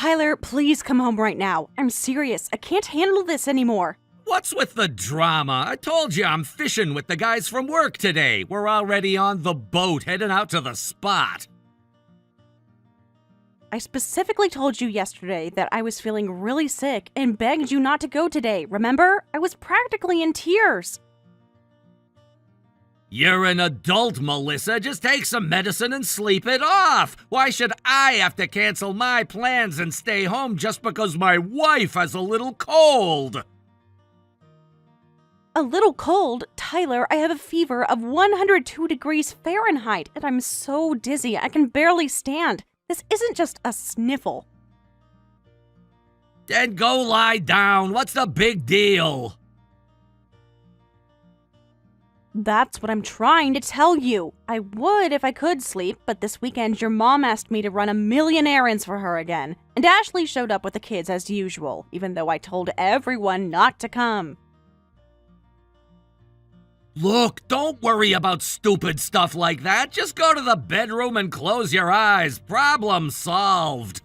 Tyler, please come home right now. I'm serious. I can't handle this anymore. What's with the drama? I told you I'm fishing with the guys from work today. We're already on the boat heading out to the spot. I specifically told you yesterday that I was feeling really sick and begged you not to go today, remember? I was practically in tears. You're an adult, Melissa. Just take some medicine and sleep it off. Why should I have to cancel my plans and stay home just because my wife has a little cold? A little cold? Tyler, I have a fever of 102 degrees Fahrenheit, and I'm so dizzy I can barely stand. This isn't just a sniffle. Then go lie down. What's the big deal? That's what I'm trying to tell you. I would if I could sleep, but this weekend your mom asked me to run a million errands for her again. And Ashley showed up with the kids as usual, even though I told everyone not to come. Look, don't worry about stupid stuff like that. Just go to the bedroom and close your eyes. Problem solved.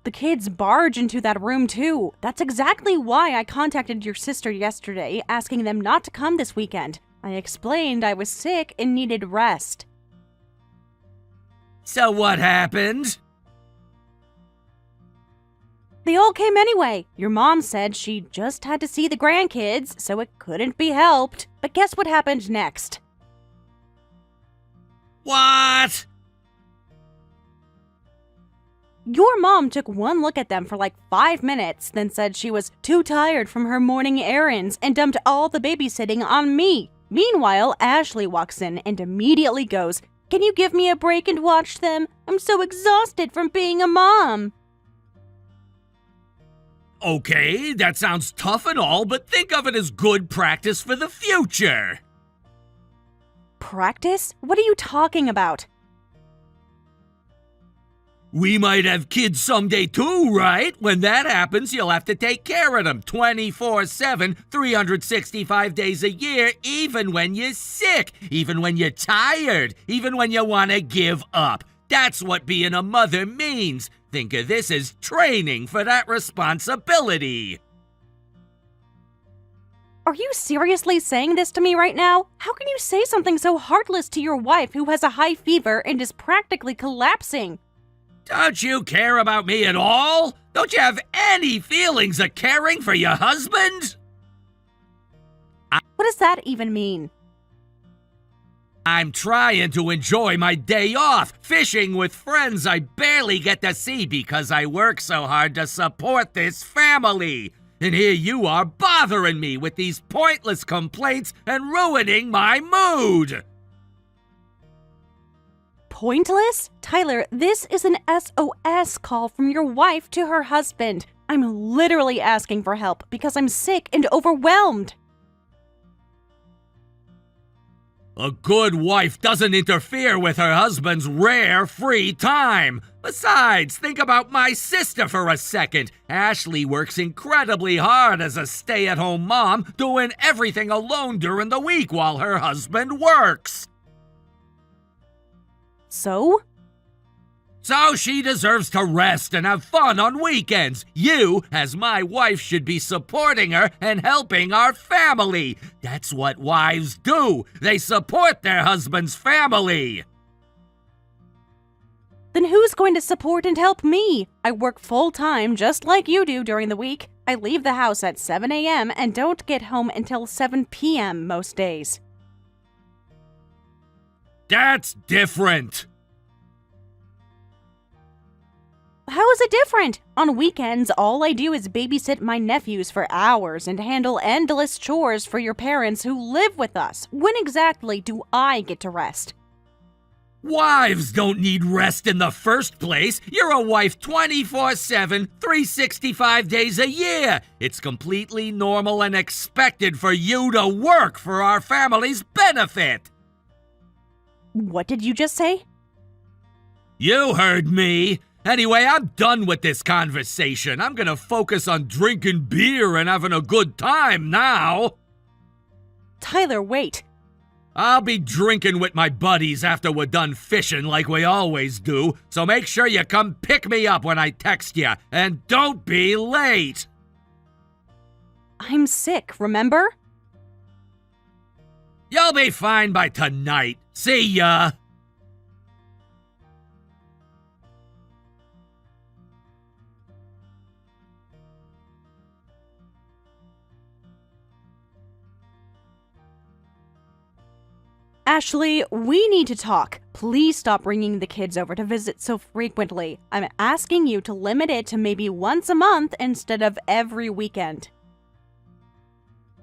The kids barge into that room too. That's exactly why I contacted your sister yesterday, asking them not to come this weekend. I explained I was sick and needed rest. So what happened? They all came anyway. Your mom said she just had to see the grandkids, so it couldn't be helped. But guess what happened next? What? Your mom took one look at them for like 5 minutes, then said she was too tired from her morning errands and dumped all the babysitting on me. Meanwhile, Ashley walks in and immediately goes, "Can you give me a break and watch them? I'm so exhausted from being a mom." Okay, that sounds tough and all, but think of it as good practice for the future. Practice? What are you talking about? We might have kids someday too, right? When that happens, you'll have to take care of them 24/7, 365 days a year, even when you're sick, even when you're tired, even when you want to give up. That's what being a mother means. Think of this as training for that responsibility. Are you seriously saying this to me right now? How can you say something so heartless to your wife who has a high fever and is practically collapsing? Don't you care about me at all? Don't you have any feelings of caring for your husband? What does that even mean? I'm trying to enjoy my day off, fishing with friends I barely get to see because I work so hard to support this family. And here you are bothering me with these pointless complaints and ruining my mood. Pointless? Tyler, this is an SOS call from your wife to her husband. I'm literally asking for help because I'm sick and overwhelmed. A good wife doesn't interfere with her husband's rare free time. Besides, think about my sister for a second. Ashley works incredibly hard as a stay-at-home mom, doing everything alone during the week while her husband works. So she deserves to rest and have fun on weekends. You, as my wife, should be supporting her and helping our family. That's what wives do. They support their husband's family. Then who's going to support and help me? I work full-time just like you do during the week. I leave the house at 7 a.m. and don't get home until 7 p.m. most days. That's different. How is it different? On weekends, all I do is babysit my nephews for hours and handle endless chores for your parents who live with us. When exactly do I get to rest? Wives don't need rest in the first place. You're a wife 24/7, 365 days a year. It's completely normal and expected for you to work for our family's benefit. What did you just say? You heard me. Anyway, I'm done with this conversation. I'm gonna focus on drinking beer and having a good time now. Tyler, wait. I'll be drinking with my buddies after we're done fishing like we always do, so make sure you come pick me up when I text you, and don't be late! I'm sick, remember? You'll be fine by tonight. See ya! Ashley, we need to talk. Please stop bringing the kids over to visit so frequently. I'm asking you to limit it to maybe once a month instead of every weekend.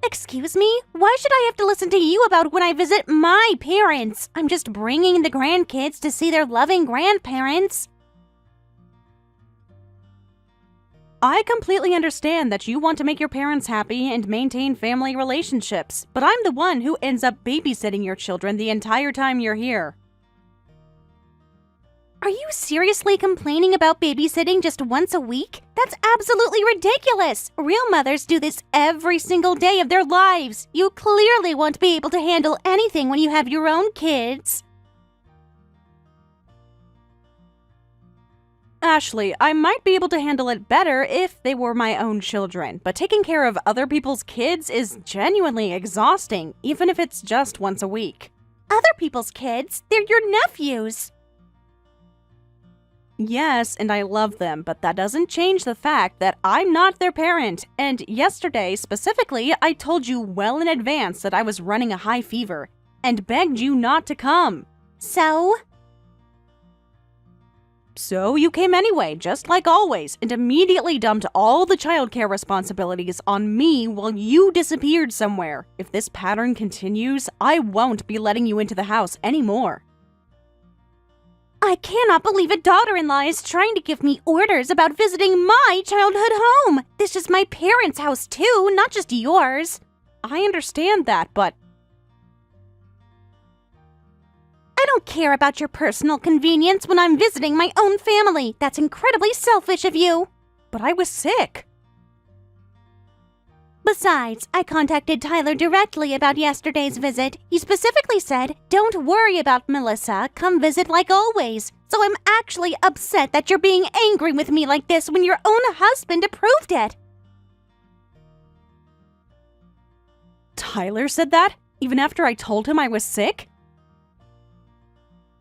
Excuse me? Why should I have to listen to you about when I visit my parents? I'm just bringing the grandkids to see their loving grandparents. I completely understand that you want to make your parents happy and maintain family relationships, but I'm the one who ends up babysitting your children the entire time you're here. Are you seriously complaining about babysitting just once a week? That's absolutely ridiculous! Real mothers do this every single day of their lives. You clearly won't be able to handle anything when you have your own kids. Ashley, I might be able to handle it better if they were my own children, but taking care of other people's kids is genuinely exhausting, even if it's just once a week. Other people's kids? They're your nephews! Yes, and I love them, but that doesn't change the fact that I'm not their parent. And yesterday, specifically, I told you well in advance that I was running a high fever, and begged you not to come. So you came anyway, just like always, and immediately dumped all the childcare responsibilities on me while you disappeared somewhere. If this pattern continues, I won't be letting you into the house anymore. I cannot believe a daughter-in-law is trying to give me orders about visiting my childhood home. This is my parents' house too, not just yours. I understand that, but I don't care about your personal convenience when I'm visiting my own family. That's incredibly selfish of you. But I was sick. Besides, I contacted Tyler directly about yesterday's visit. He specifically said, "Don't worry about Melissa, come visit like always." So I'm actually upset that you're being angry with me like this when your own husband approved it. Tyler said that? Even after I told him I was sick?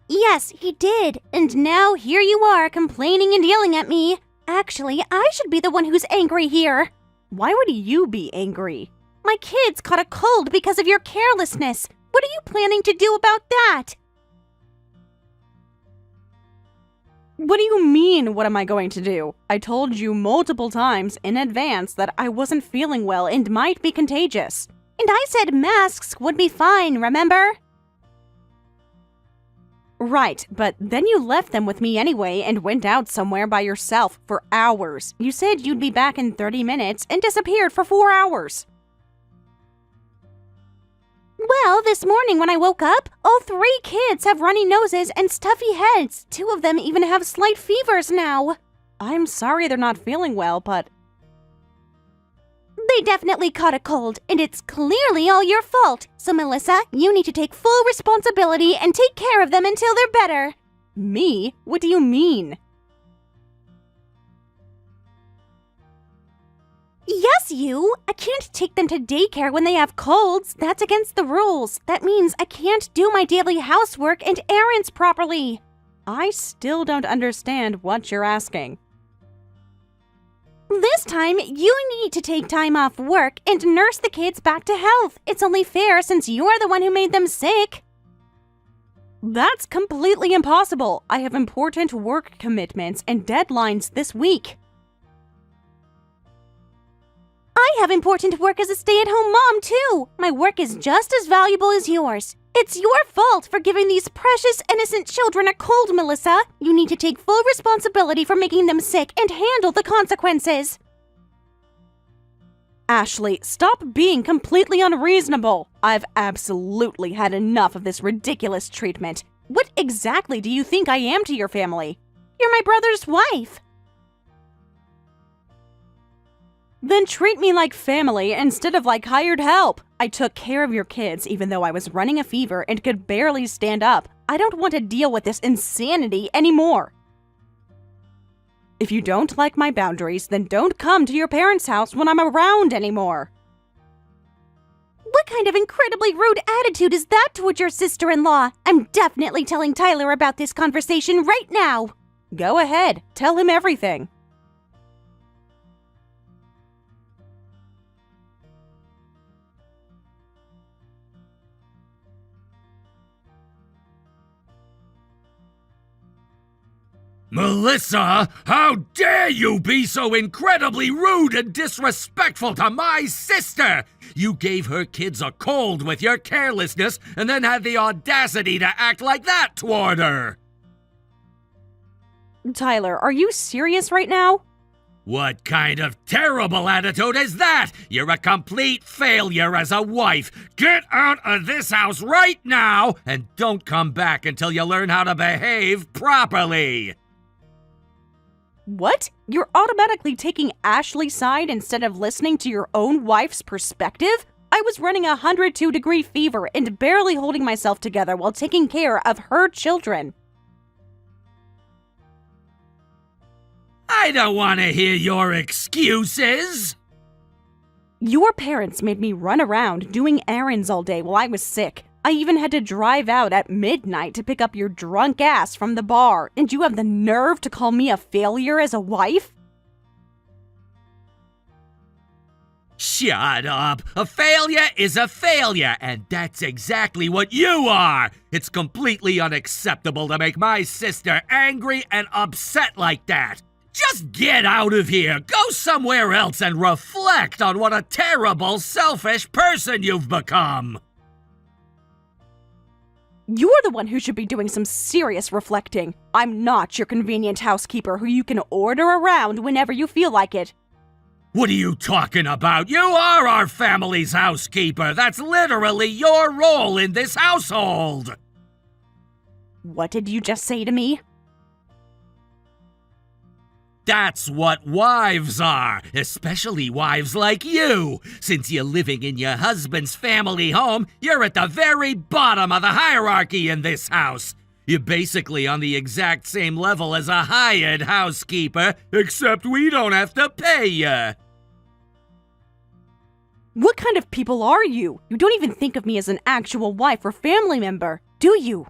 Yes, he did. And now here you are complaining and yelling at me. Actually, I should be the one who's angry here. Why would you be angry? My kids caught a cold because of your carelessness. What are you planning to do about that? What do you mean, what am I going to do? I told you multiple times in advance that I wasn't feeling well and might be contagious. And I said masks would be fine, remember? Right, but then you left them with me anyway and went out somewhere by yourself for hours. You said you'd be back in 30 minutes and disappeared for 4 hours. Well, this morning when I woke up, all 3 kids have runny noses and stuffy heads. 2 of them even have slight fevers now. I'm sorry they're not feeling well, but they definitely caught a cold, and it's clearly all your fault. So, Melissa, you need to take full responsibility and take care of them until they're better. Me? What do you mean? Yes, you. I can't take them to daycare when they have colds. That's against the rules. That means I can't do my daily housework and errands properly. I still don't understand what you're asking. This time, you need to take time off work and nurse the kids back to health. It's only fair since you're the one who made them sick. That's completely impossible. I have important work commitments and deadlines this week. I have important work as a stay-at-home mom, too. My work is just as valuable as yours. It's your fault for giving these precious, innocent children a cold, Melissa. You need to take full responsibility for making them sick and handle the consequences. Ashley, stop being completely unreasonable. I've absolutely had enough of this ridiculous treatment. What exactly do you think I am to your family? You're my brother's wife. Then treat me like family instead of like hired help. I took care of your kids even though I was running a fever and could barely stand up. I don't want to deal with this insanity anymore. If you don't like my boundaries, then don't come to your parents' house when I'm around anymore. What kind of incredibly rude attitude is that toward your sister-in-law? I'm definitely telling Tyler about this conversation right now. Go ahead, tell him everything. Melissa, how dare you be so incredibly rude and disrespectful to my sister? You gave her kids a cold with your carelessness and then had the audacity to act like that toward her. Tyler, are you serious right now? What kind of terrible attitude is that? You're a complete failure as a wife. Get out of this house right now and don't come back until you learn how to behave properly. What? You're automatically taking Ashley's side instead of listening to your own wife's perspective? I was running a 102-degree fever and barely holding myself together while taking care of her children. I don't want to hear your excuses. Your parents made me run around doing errands all day while I was sick. I even had to drive out at midnight to pick up your drunk ass from the bar, and you have the nerve to call me a failure as a wife? Shut up. A failure is a failure, and that's exactly what you are. It's completely unacceptable to make my sister angry and upset like that. Just get out of here. Go somewhere else and reflect on what a terrible, selfish person you've become. You're the one who should be doing some serious reflecting. I'm not your convenient housekeeper who you can order around whenever you feel like it. What are you talking about? You are our family's housekeeper. That's literally your role in this household. What did you just say to me? That's what wives are, especially wives like you. Since you're living in your husband's family home, you're at the very bottom of the hierarchy in this house. You're basically on the exact same level as a hired housekeeper, except we don't have to pay you. What kind of people are you? You don't even think of me as an actual wife or family member, do you?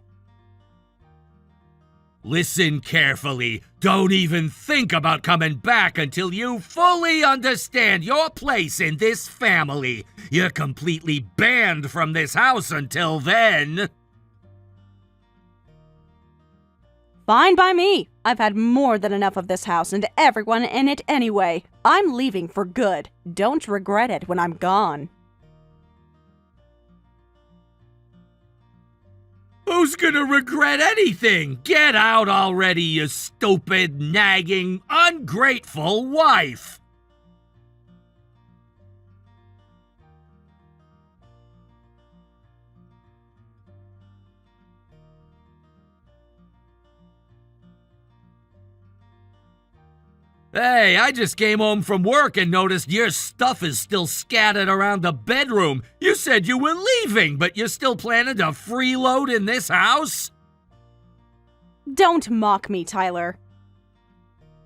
Listen carefully. Don't even think about coming back until you fully understand your place in this family. You're completely banned from this house until then. Fine by me. I've had more than enough of this house and everyone in it anyway. I'm leaving for good. Don't regret it when I'm gone. Who's gonna regret anything? Get out already, you stupid, nagging, ungrateful wife! Hey, I just came home from work and noticed your stuff is still scattered around the bedroom. You said you were leaving, but you're still planning to freeload in this house? Don't mock me, Tyler.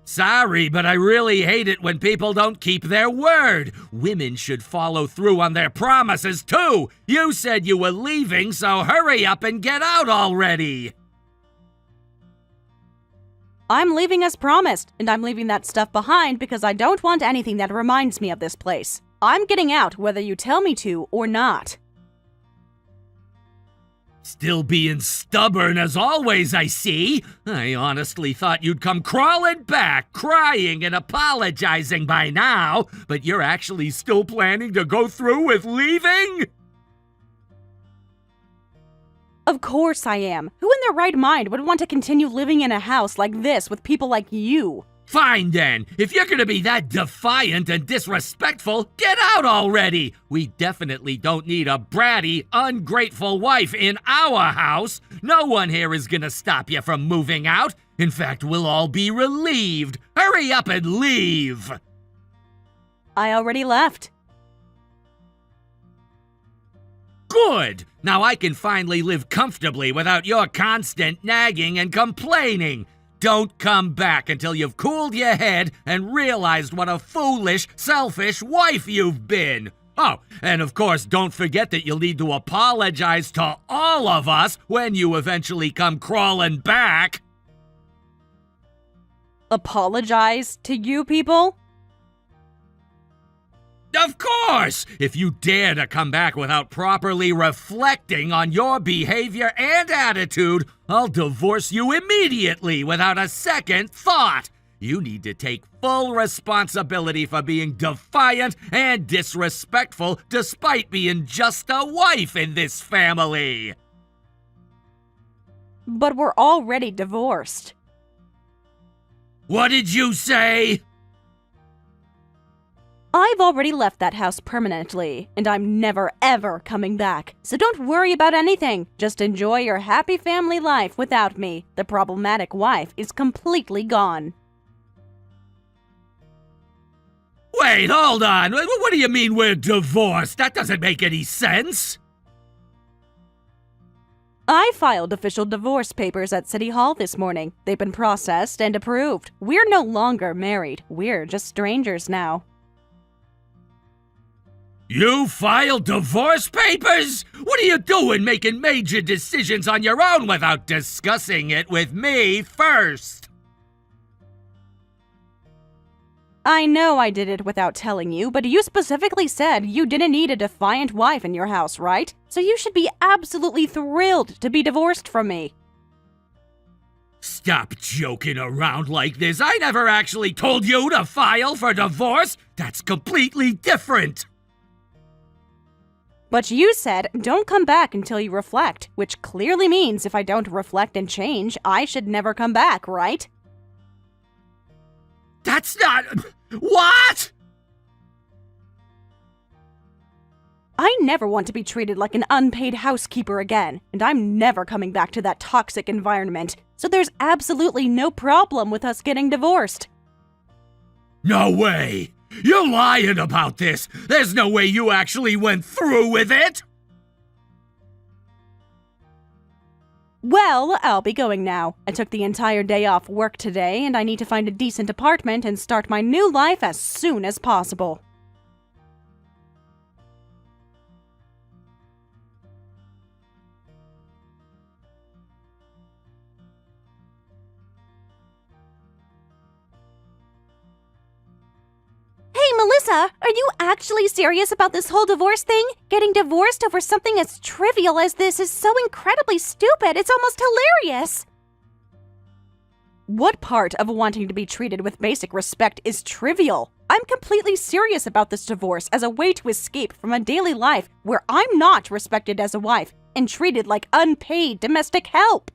Sorry, but I really hate it when people don't keep their word. Women should follow through on their promises, too. You said you were leaving, so hurry up and get out already. I'm leaving as promised, and I'm leaving that stuff behind because I don't want anything that reminds me of this place. I'm getting out whether you tell me to or not. Still being stubborn as always, I see. I honestly thought you'd come crawling back, crying and apologizing by now, but you're actually still planning to go through with leaving? Of course I am. Who in their right mind would want to continue living in a house like this with people like you? Fine then. If you're gonna be that defiant and disrespectful, get out already. We definitely don't need a bratty, ungrateful wife in our house. No one here is gonna stop you from moving out. In fact, we'll all be relieved. Hurry up and leave. I already left. Good! Now I can finally live comfortably without your constant nagging and complaining. Don't come back until you've cooled your head and realized what a foolish, selfish wife you've been. Oh, and of course, don't forget that you'll need to apologize to all of us when you eventually come crawling back. Apologize to you people? Of course! If you dare to come back without properly reflecting on your behavior and attitude, I'll divorce you immediately without a second thought. You need to take full responsibility for being defiant and disrespectful despite being just a wife in this family. But we're already divorced. What did you say? I've already left that house permanently, and I'm never ever coming back. So don't worry about anything. Just enjoy your happy family life without me. The problematic wife is completely gone. Wait, hold on. What do you mean we're divorced? That doesn't make any sense. I filed official divorce papers at City Hall this morning. They've been processed and approved. We're no longer married. We're just strangers now. You filed divorce papers? What are you doing making major decisions on your own without discussing it with me first? I know I did it without telling you, but you specifically said you didn't need a defiant wife in your house, right? So you should be absolutely thrilled to be divorced from me. Stop joking around like this. I never actually told you to file for divorce. That's completely different. But you said, don't come back until you reflect, which clearly means if I don't reflect and change, I should never come back, right? That's not... What? I never want to be treated like an unpaid housekeeper again, and I'm never coming back to that toxic environment, so there's absolutely no problem with us getting divorced. No way! You're lying about this! There's no way you actually went through with it! Well, I'll be going now. I took the entire day off work today, and I need to find a decent apartment and start my new life as soon as possible. Hey, Melissa, are you actually serious about this whole divorce thing? Getting divorced over something as trivial as this is so incredibly stupid, it's almost hilarious. What part of wanting to be treated with basic respect is trivial? I'm completely serious about this divorce as a way to escape from a daily life where I'm not respected as a wife and treated like unpaid domestic help.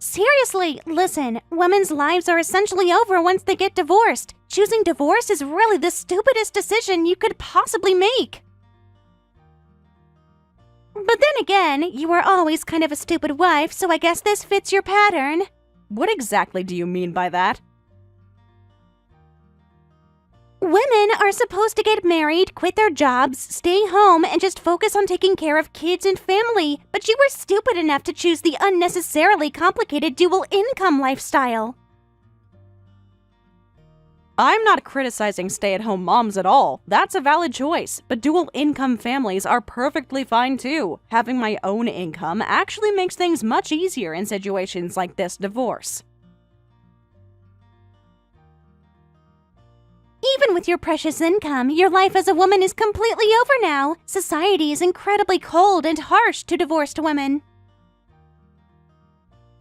Seriously, listen, women's lives are essentially over once they get divorced. Choosing divorce is really the stupidest decision you could possibly make. But then again, you were always kind of a stupid wife, so I guess this fits your pattern. What exactly do you mean by that? Women are supposed to get married, quit their jobs, stay home, and just focus on taking care of kids and family. But you were stupid enough to choose the unnecessarily complicated dual income lifestyle. I'm not criticizing stay-at-home moms at all. That's a valid choice. But dual income families are perfectly fine too. Having my own income actually makes things much easier in situations like this divorce. Even with your precious income, your life as a woman is completely over now. Society is incredibly cold and harsh to divorced women.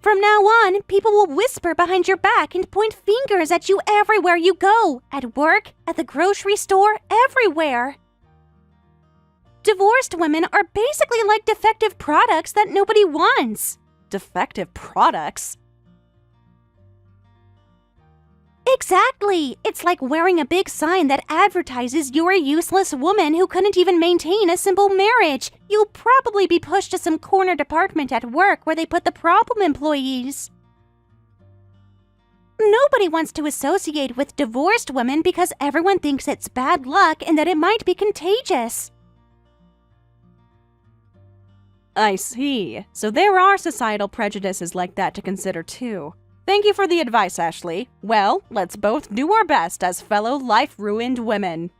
From now on, people will whisper behind your back and point fingers at you everywhere you go. At work, at the grocery store, everywhere. Divorced women are basically like defective products that nobody wants. Defective products? Exactly! It's like wearing a big sign that advertises you're a useless woman who couldn't even maintain a simple marriage. You'll probably be pushed to some corner department at work where they put the problem employees. Nobody wants to associate with divorced women because everyone thinks it's bad luck and that it might be contagious. I see. So there are societal prejudices like that to consider too. Thank you for the advice, Ashley. Well, let's both do our best as fellow life-ruined women.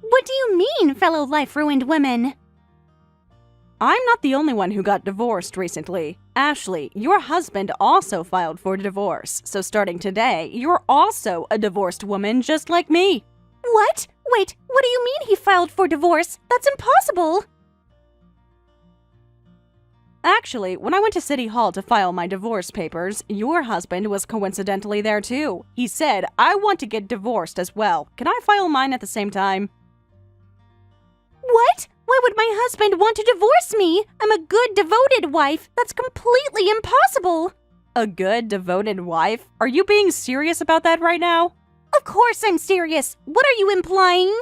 What do you mean, fellow life-ruined women? I'm not the only one who got divorced recently. Ashley, your husband also filed for divorce, so starting today, you're also a divorced woman just like me. What? Wait, what do you mean he filed for divorce? That's impossible! Actually, when I went to City Hall to file my divorce papers, your husband was coincidentally there too. He said, I want to get divorced as well. Can I file mine at the same time? What? Why would my husband want to divorce me? I'm a good, devoted wife. That's completely impossible. A good, devoted wife? Are you being serious about that right now? Of course I'm serious. What are you implying?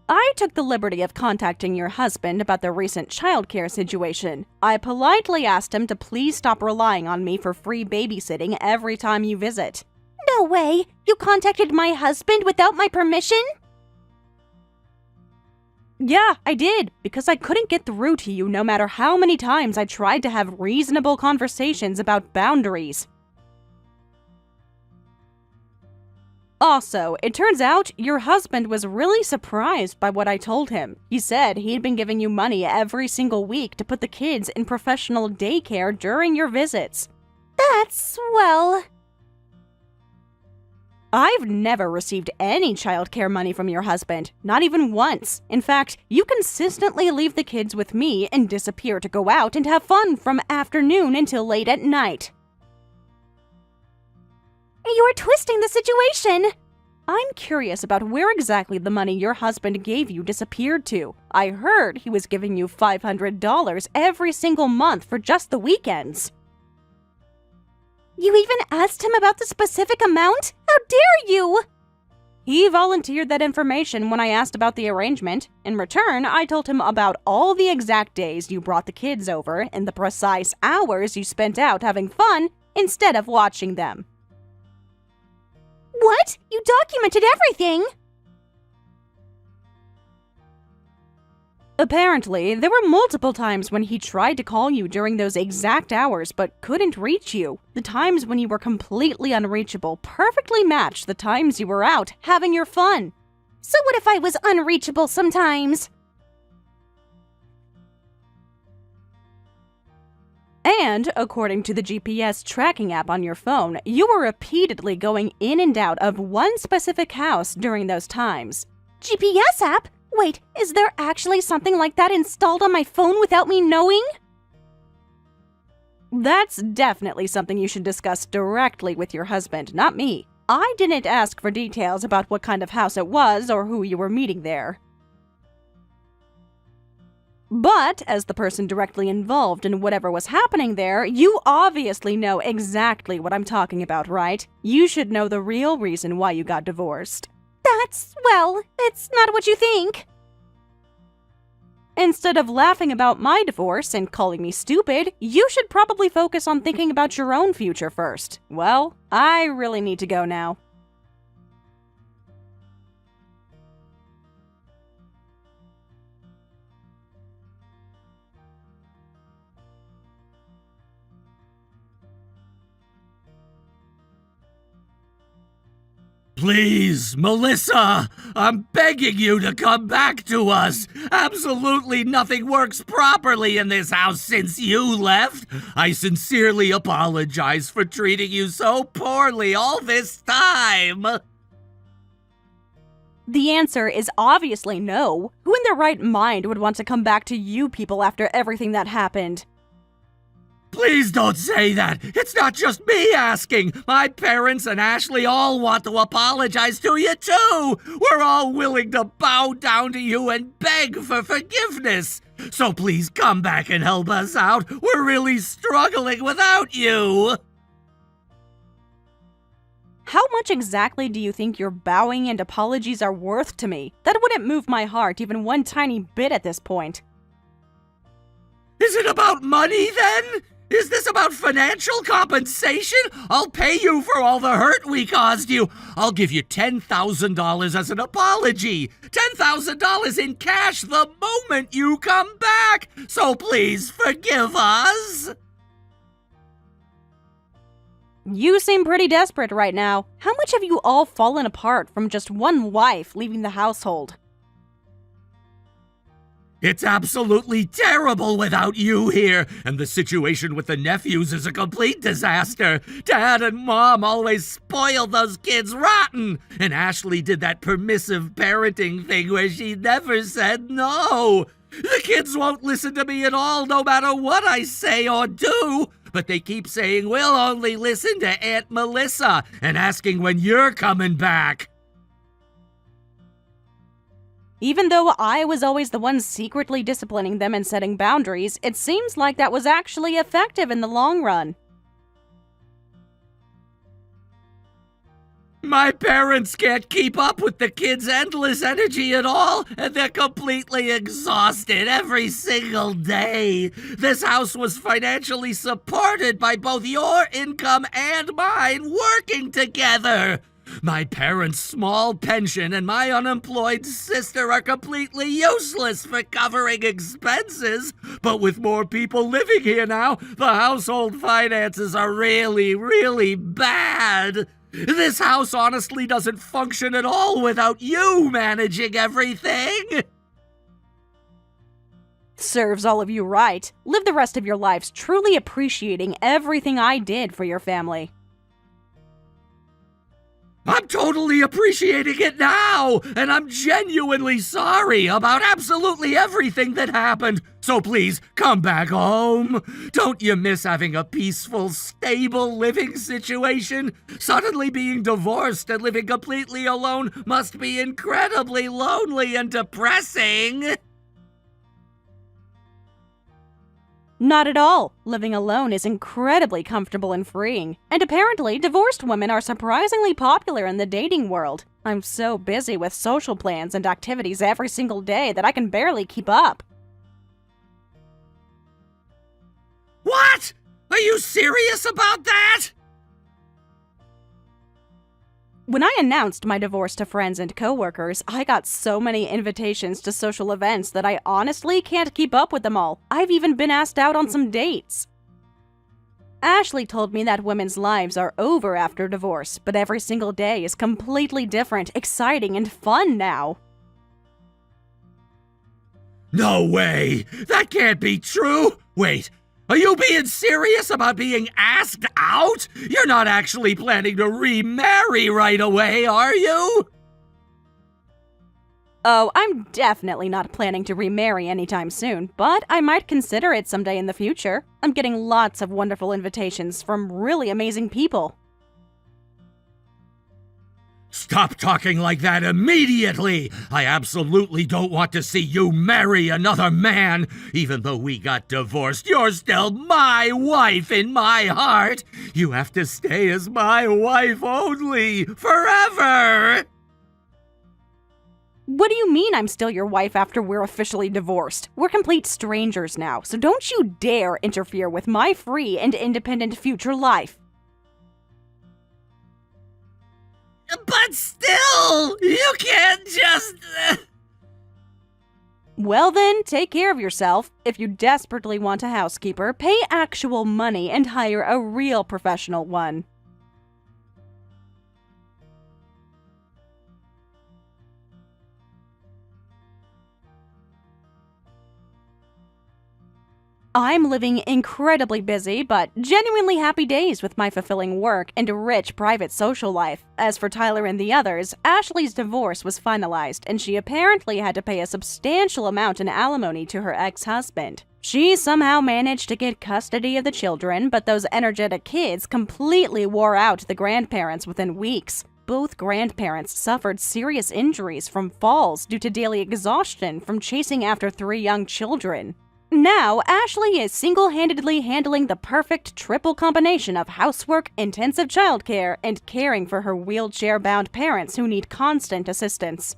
I took the liberty of contacting your husband about the recent childcare situation. I politely asked him to please stop relying on me for free babysitting every time you visit. No way! You contacted my husband without my permission? Yeah, I did, because I couldn't get through to you no matter how many times I tried to have reasonable conversations about boundaries. Also, it turns out your husband was really surprised by what I told him. He said he'd been giving you money every single week to put the kids in professional daycare during your visits. That's, well... I've never received any childcare money from your husband, not even once. In fact, you consistently leave the kids with me and disappear to go out and have fun from afternoon until late at night. You're twisting the situation. I'm curious about where exactly the money your husband gave you disappeared to. I heard he was giving you $500 every single month for just the weekends. You even asked him about the specific amount? How dare you! He volunteered that information when I asked about the arrangement. In return, I told him about all the exact days you brought the kids over and the precise hours you spent out having fun instead of watching them. What? You documented everything! Apparently, there were multiple times when he tried to call you during those exact hours but couldn't reach you. The times when you were completely unreachable perfectly matched the times you were out having your fun. So what if I was unreachable sometimes? And, according to the GPS tracking app on your phone, you were repeatedly going in and out of one specific house during those times. GPS app? Wait, is there actually something like that installed on my phone without me knowing? That's definitely something you should discuss directly with your husband, not me. I didn't ask for details about what kind of house it was or who you were meeting there. But, as the person directly involved in whatever was happening there, you obviously know exactly what I'm talking about, right? You should know the real reason why you got divorced. That's, well, it's not what you think. Instead of laughing about my divorce and calling me stupid, you should probably focus on thinking about your own future first. Well, I really need to go now. Please, Melissa, I'm begging you to come back to us. Absolutely nothing works properly in this house since you left. I sincerely apologize for treating you so poorly all this time. The answer is obviously no. Who in their right mind would want to come back to you people after everything that happened? Please don't say that. It's not just me asking. My parents and Ashley all want to apologize to you too. We're all willing to bow down to you and beg for forgiveness. So please come back and help us out. We're really struggling without you. How much exactly do you think your bowing and apologies are worth to me? That wouldn't move my heart even one tiny bit at this point. Is it about money then? Is this about financial compensation? I'll pay you for all the hurt we caused you. I'll give you $10,000 as an apology. $10,000 in cash the moment you come back. So please forgive us. You seem pretty desperate right now. How much have you all fallen apart from just one wife leaving the household? It's absolutely terrible without you here, and the situation with the nephews is a complete disaster. Dad and Mom always spoiled those kids rotten, and Ashley did that permissive parenting thing where she never said no. The kids won't listen to me at all, no matter what I say or do, but they keep saying we'll only listen to Aunt Melissa and asking when you're coming back. Even though I was always the one secretly disciplining them and setting boundaries, it seems like that was actually effective in the long run. My parents can't keep up with the kids' endless energy at all, and they're completely exhausted every single day. This house was financially supported by both your income and mine working together. My parents' small pension and my unemployed sister are completely useless for covering expenses, but with more people living here now, the household finances are really, really bad. This house honestly doesn't function at all without you managing everything. Serves all of you right. Live the rest of your lives truly appreciating everything I did for your family. I'm totally appreciating it now, and I'm genuinely sorry about absolutely everything that happened. So please, come back home. Don't you miss having a peaceful, stable living situation? Suddenly being divorced and living completely alone must be incredibly lonely and depressing. Not at all. Living alone is incredibly comfortable and freeing. And apparently, divorced women are surprisingly popular in the dating world. I'm so busy with social plans and activities every single day that I can barely keep up. What? Are you serious about that? When I announced my divorce to friends and coworkers, I got so many invitations to social events that I honestly can't keep up with them all. I've even been asked out on some dates. Ashley told me that women's lives are over after divorce, but every single day is completely different, exciting, and fun now. No way! That can't be true! Wait, are you being serious about being asked out? You're not actually planning to remarry right away, are you? Oh, I'm definitely not planning to remarry anytime soon, but I might consider it someday in the future. I'm getting lots of wonderful invitations from really amazing people. Stop talking like that immediately! I absolutely don't want to see you marry another man. Even though we got divorced, you're still my wife in my heart. You have to stay as my wife only, forever! What do you mean I'm still your wife after we're officially divorced? We're complete strangers now, so don't you dare interfere with my free and independent future life. But still, you can't just... Well then, take care of yourself. If you desperately want a housekeeper, pay actual money and hire a real professional one. I'm living incredibly busy, but genuinely happy days with my fulfilling work and a rich private social life. As for Tyler and the others, Ashley's divorce was finalized, and she apparently had to pay a substantial amount in alimony to her ex-husband. She somehow managed to get custody of the children, but those energetic kids completely wore out the grandparents within weeks. Both grandparents suffered serious injuries from falls due to daily exhaustion from chasing after 3 young children. Now, Ashley is single-handedly handling the perfect triple combination of housework, intensive childcare, and caring for her wheelchair-bound parents who need constant assistance.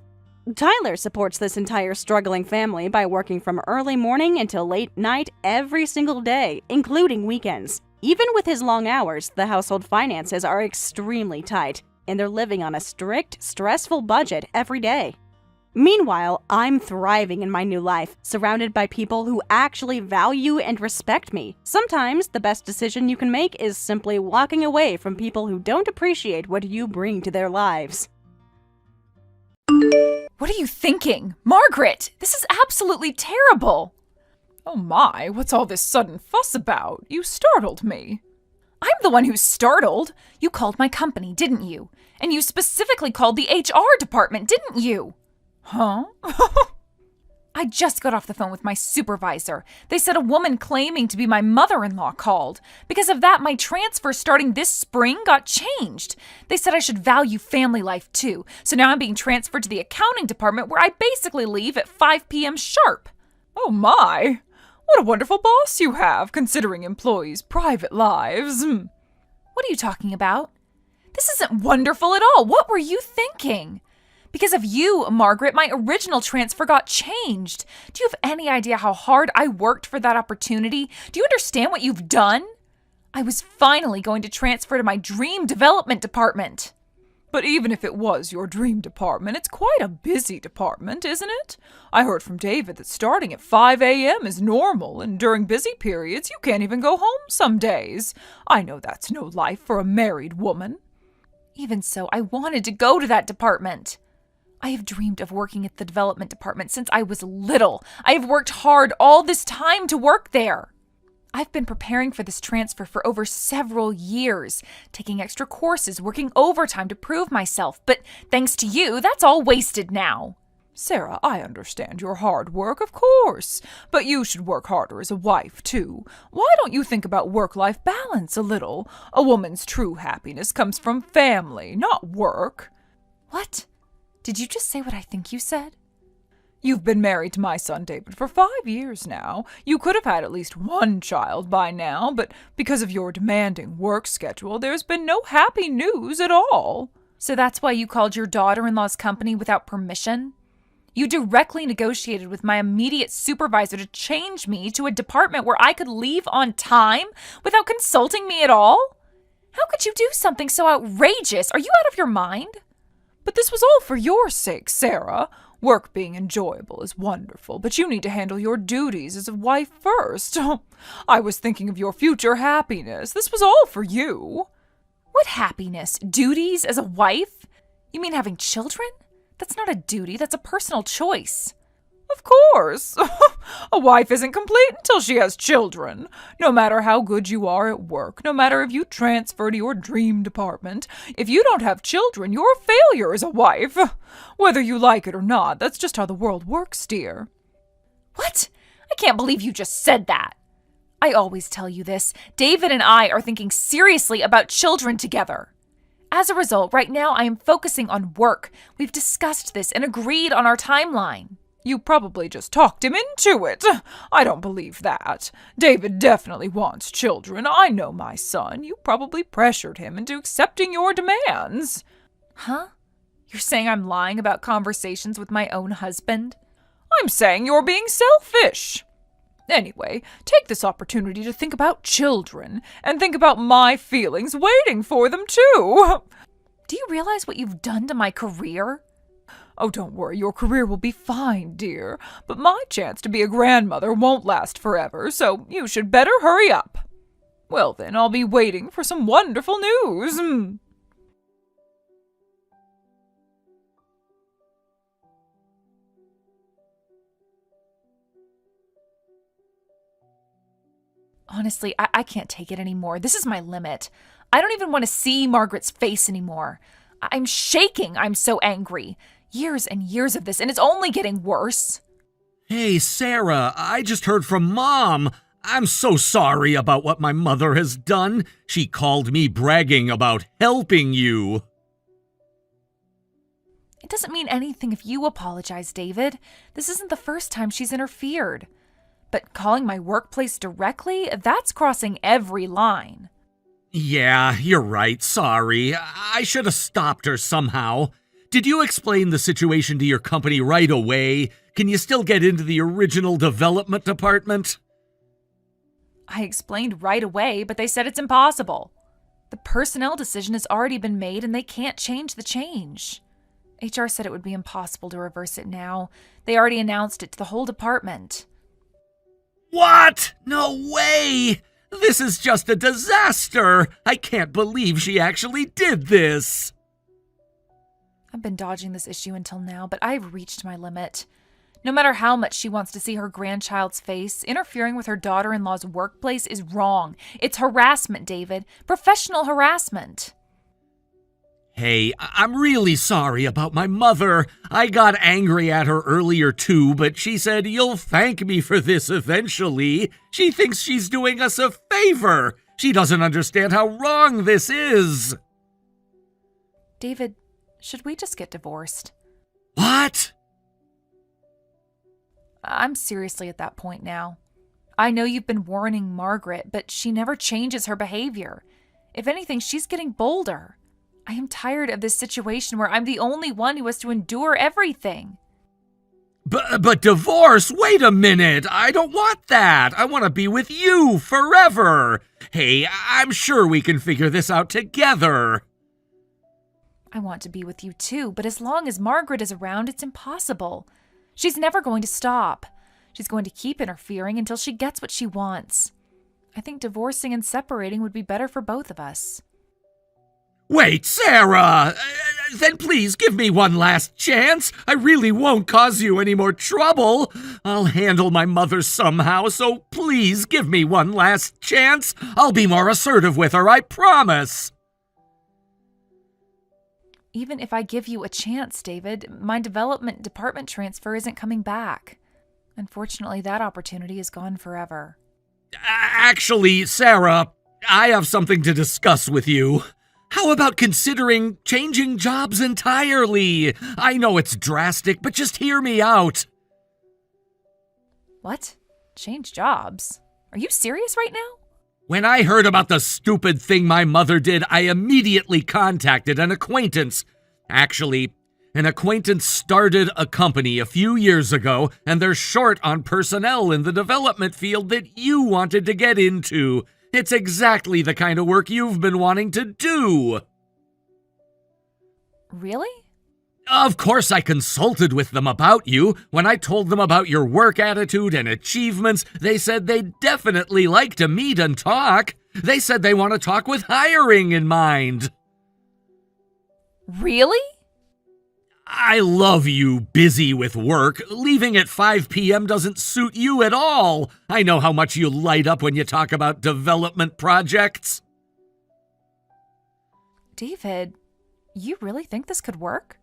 Tyler supports this entire struggling family by working from early morning until late night every single day, including weekends. Even with his long hours, the household finances are extremely tight, and they're living on a strict, stressful budget every day. Meanwhile, I'm thriving in my new life, surrounded by people who actually value and respect me. Sometimes, the best decision you can make is simply walking away from people who don't appreciate what you bring to their lives. What are you thinking? Margaret, this is absolutely terrible. Oh my, what's all this sudden fuss about? You startled me. I'm the one who's startled. You called my company, didn't you? And you specifically called the HR department, didn't you? Huh? I just got off the phone with my supervisor. They said a woman claiming to be my mother-in-law called. Because of that, my transfer starting this spring got changed. They said I should value family life too. So now I'm being transferred to the accounting department where I basically leave at 5 p.m. sharp. Oh my! What a wonderful boss you have, considering employees' private lives. What are you talking about? This isn't wonderful at all. What were you thinking? Because of you, Margaret, my original transfer got changed. Do you have any idea how hard I worked for that opportunity? Do you understand what you've done? I was finally going to transfer to my dream development department. But even if it was your dream department, it's quite a busy department, isn't it? I heard from David that starting at 5 a.m. is normal, and during busy periods, you can't even go home some days. I know that's no life for a married woman. Even so, I wanted to go to that department. I have dreamed of working at the development department since I was little. I have worked hard all this time to work there. I've been preparing for this transfer for over several years, taking extra courses, working overtime to prove myself. But thanks to you, that's all wasted now. Sarah, I understand your hard work, of course. But you should work harder as a wife, too. Why don't you think about work-life balance a little? A woman's true happiness comes from family, not work. What? Did you just say what I think you said? You've been married to my son David for 5 years now. You could have had at least one child by now, but because of your demanding work schedule, there's been no happy news at all. So that's why you called your daughter-in-law's company without permission? You directly negotiated with my immediate supervisor to change me to a department where I could leave on time without consulting me at all? How could you do something so outrageous? Are you out of your mind? But this was all for your sake, Sarah. Work being enjoyable is wonderful, but you need to handle your duties as a wife first. I was thinking of your future happiness. This was all for you. What happiness? Duties as a wife? You mean having children? That's not a duty, that's a personal choice. Of course. A wife isn't complete until she has children. No matter how good you are at work, no matter if you transfer to your dream department, if you don't have children, you're a failure as a wife. Whether you like it or not, that's just how the world works, dear. What? I can't believe you just said that. I always tell you this. David and I are thinking seriously about children together. As a result, right now I am focusing on work. We've discussed this and agreed on our timeline. You probably just talked him into it. I don't believe that. David definitely wants children. I know my son. You probably pressured him into accepting your demands. Huh? You're saying I'm lying about conversations with my own husband? I'm saying you're being selfish. Anyway, take this opportunity to think about children, and think about my feelings waiting for them too. Do you realize what you've done to my career? Oh, don't worry, your career will be fine, dear. But my chance to be a grandmother won't last forever, so you should better hurry up. Well then, I'll be waiting for some wonderful news. Honestly, I can't take it anymore. This is my limit. I don't even want to see Margaret's face anymore. I'm shaking. I'm so angry. Years and years of this, and it's only getting worse. Hey, Sarah, I just heard from Mom. I'm so sorry about what my mother has done. She called me bragging about helping you. It doesn't mean anything if you apologize, David. This isn't the first time she's interfered. But calling my workplace directly, that's crossing every line. Yeah, you're right. Sorry. I should have stopped her somehow. did you explain the situation to your company right away? Can you still get into the original development department? I explained right away, but they said it's impossible. The personnel decision has already been made and they can't change the change. HR said it would be impossible to reverse it now. They already announced it to the whole department. What? No way! This is just a disaster! I can't believe she actually did this! I've been dodging this issue until now, but I've reached my limit. No matter how much she wants to see her grandchild's face, interfering with her daughter-in-law's workplace is wrong. It's harassment, David. Professional harassment. Hey, I'm really sorry about my mother. I got angry at her earlier too, but she said you'll thank me for this eventually. She thinks she's doing us a favor. She doesn't understand how wrong this is. David, should we just get divorced? What? I'm seriously at that point now. I know you've been warning Margaret, but she never changes her behavior. If anything, she's getting bolder. I am tired of this situation where I'm the only one who has to endure everything. But divorce? Wait a minute. I don't want that. I want to be with you forever. Hey, I'm sure we can figure this out together. I want to be with you too, but as long as Margaret is around, it's impossible. She's never going to stop. She's going to keep interfering until she gets what she wants. I think divorcing and separating would be better for both of us. Wait, Sarah! Then please give me one last chance. I really won't cause you any more trouble. I'll handle my mother somehow, so please give me one last chance. I'll be more assertive with her, I promise. Even if I give you a chance, David, my development department transfer isn't coming back. Unfortunately, that opportunity is gone forever. Actually, Sarah, I have something to discuss with you. How about considering changing jobs entirely? I know it's drastic, but just hear me out. What? Change jobs? Are you serious right now? When I heard about the stupid thing my mother did, I immediately contacted an acquaintance. Actually, an acquaintance started a company a few years ago, and they're short on personnel in the development field that you wanted to get into. It's exactly the kind of work you've been wanting to do. Really? Of course I consulted with them about you. When I told them about your work attitude and achievements, they said they'd definitely like to meet and talk. They said they want to talk with hiring in mind. Really? I love you busy with work. Leaving at 5 p.m. doesn't suit you at all. I know how much you light up when you talk about development projects. David, you really think this could work?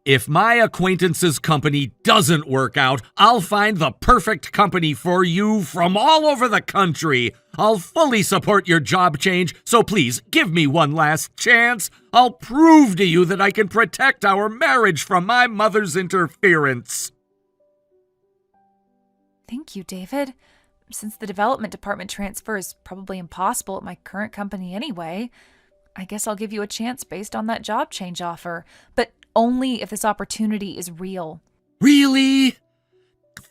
If my acquaintance's company doesn't work out, I'll find the perfect company for you from all over the country. I'll fully support your job change, so please give me one last chance. I'll prove to you that I can protect our marriage from my mother's interference. Thank you, David. Since the development department transfer is probably impossible at my current company anyway, I guess I'll give you a chance based on that job change offer, but only if this opportunity is real. Really?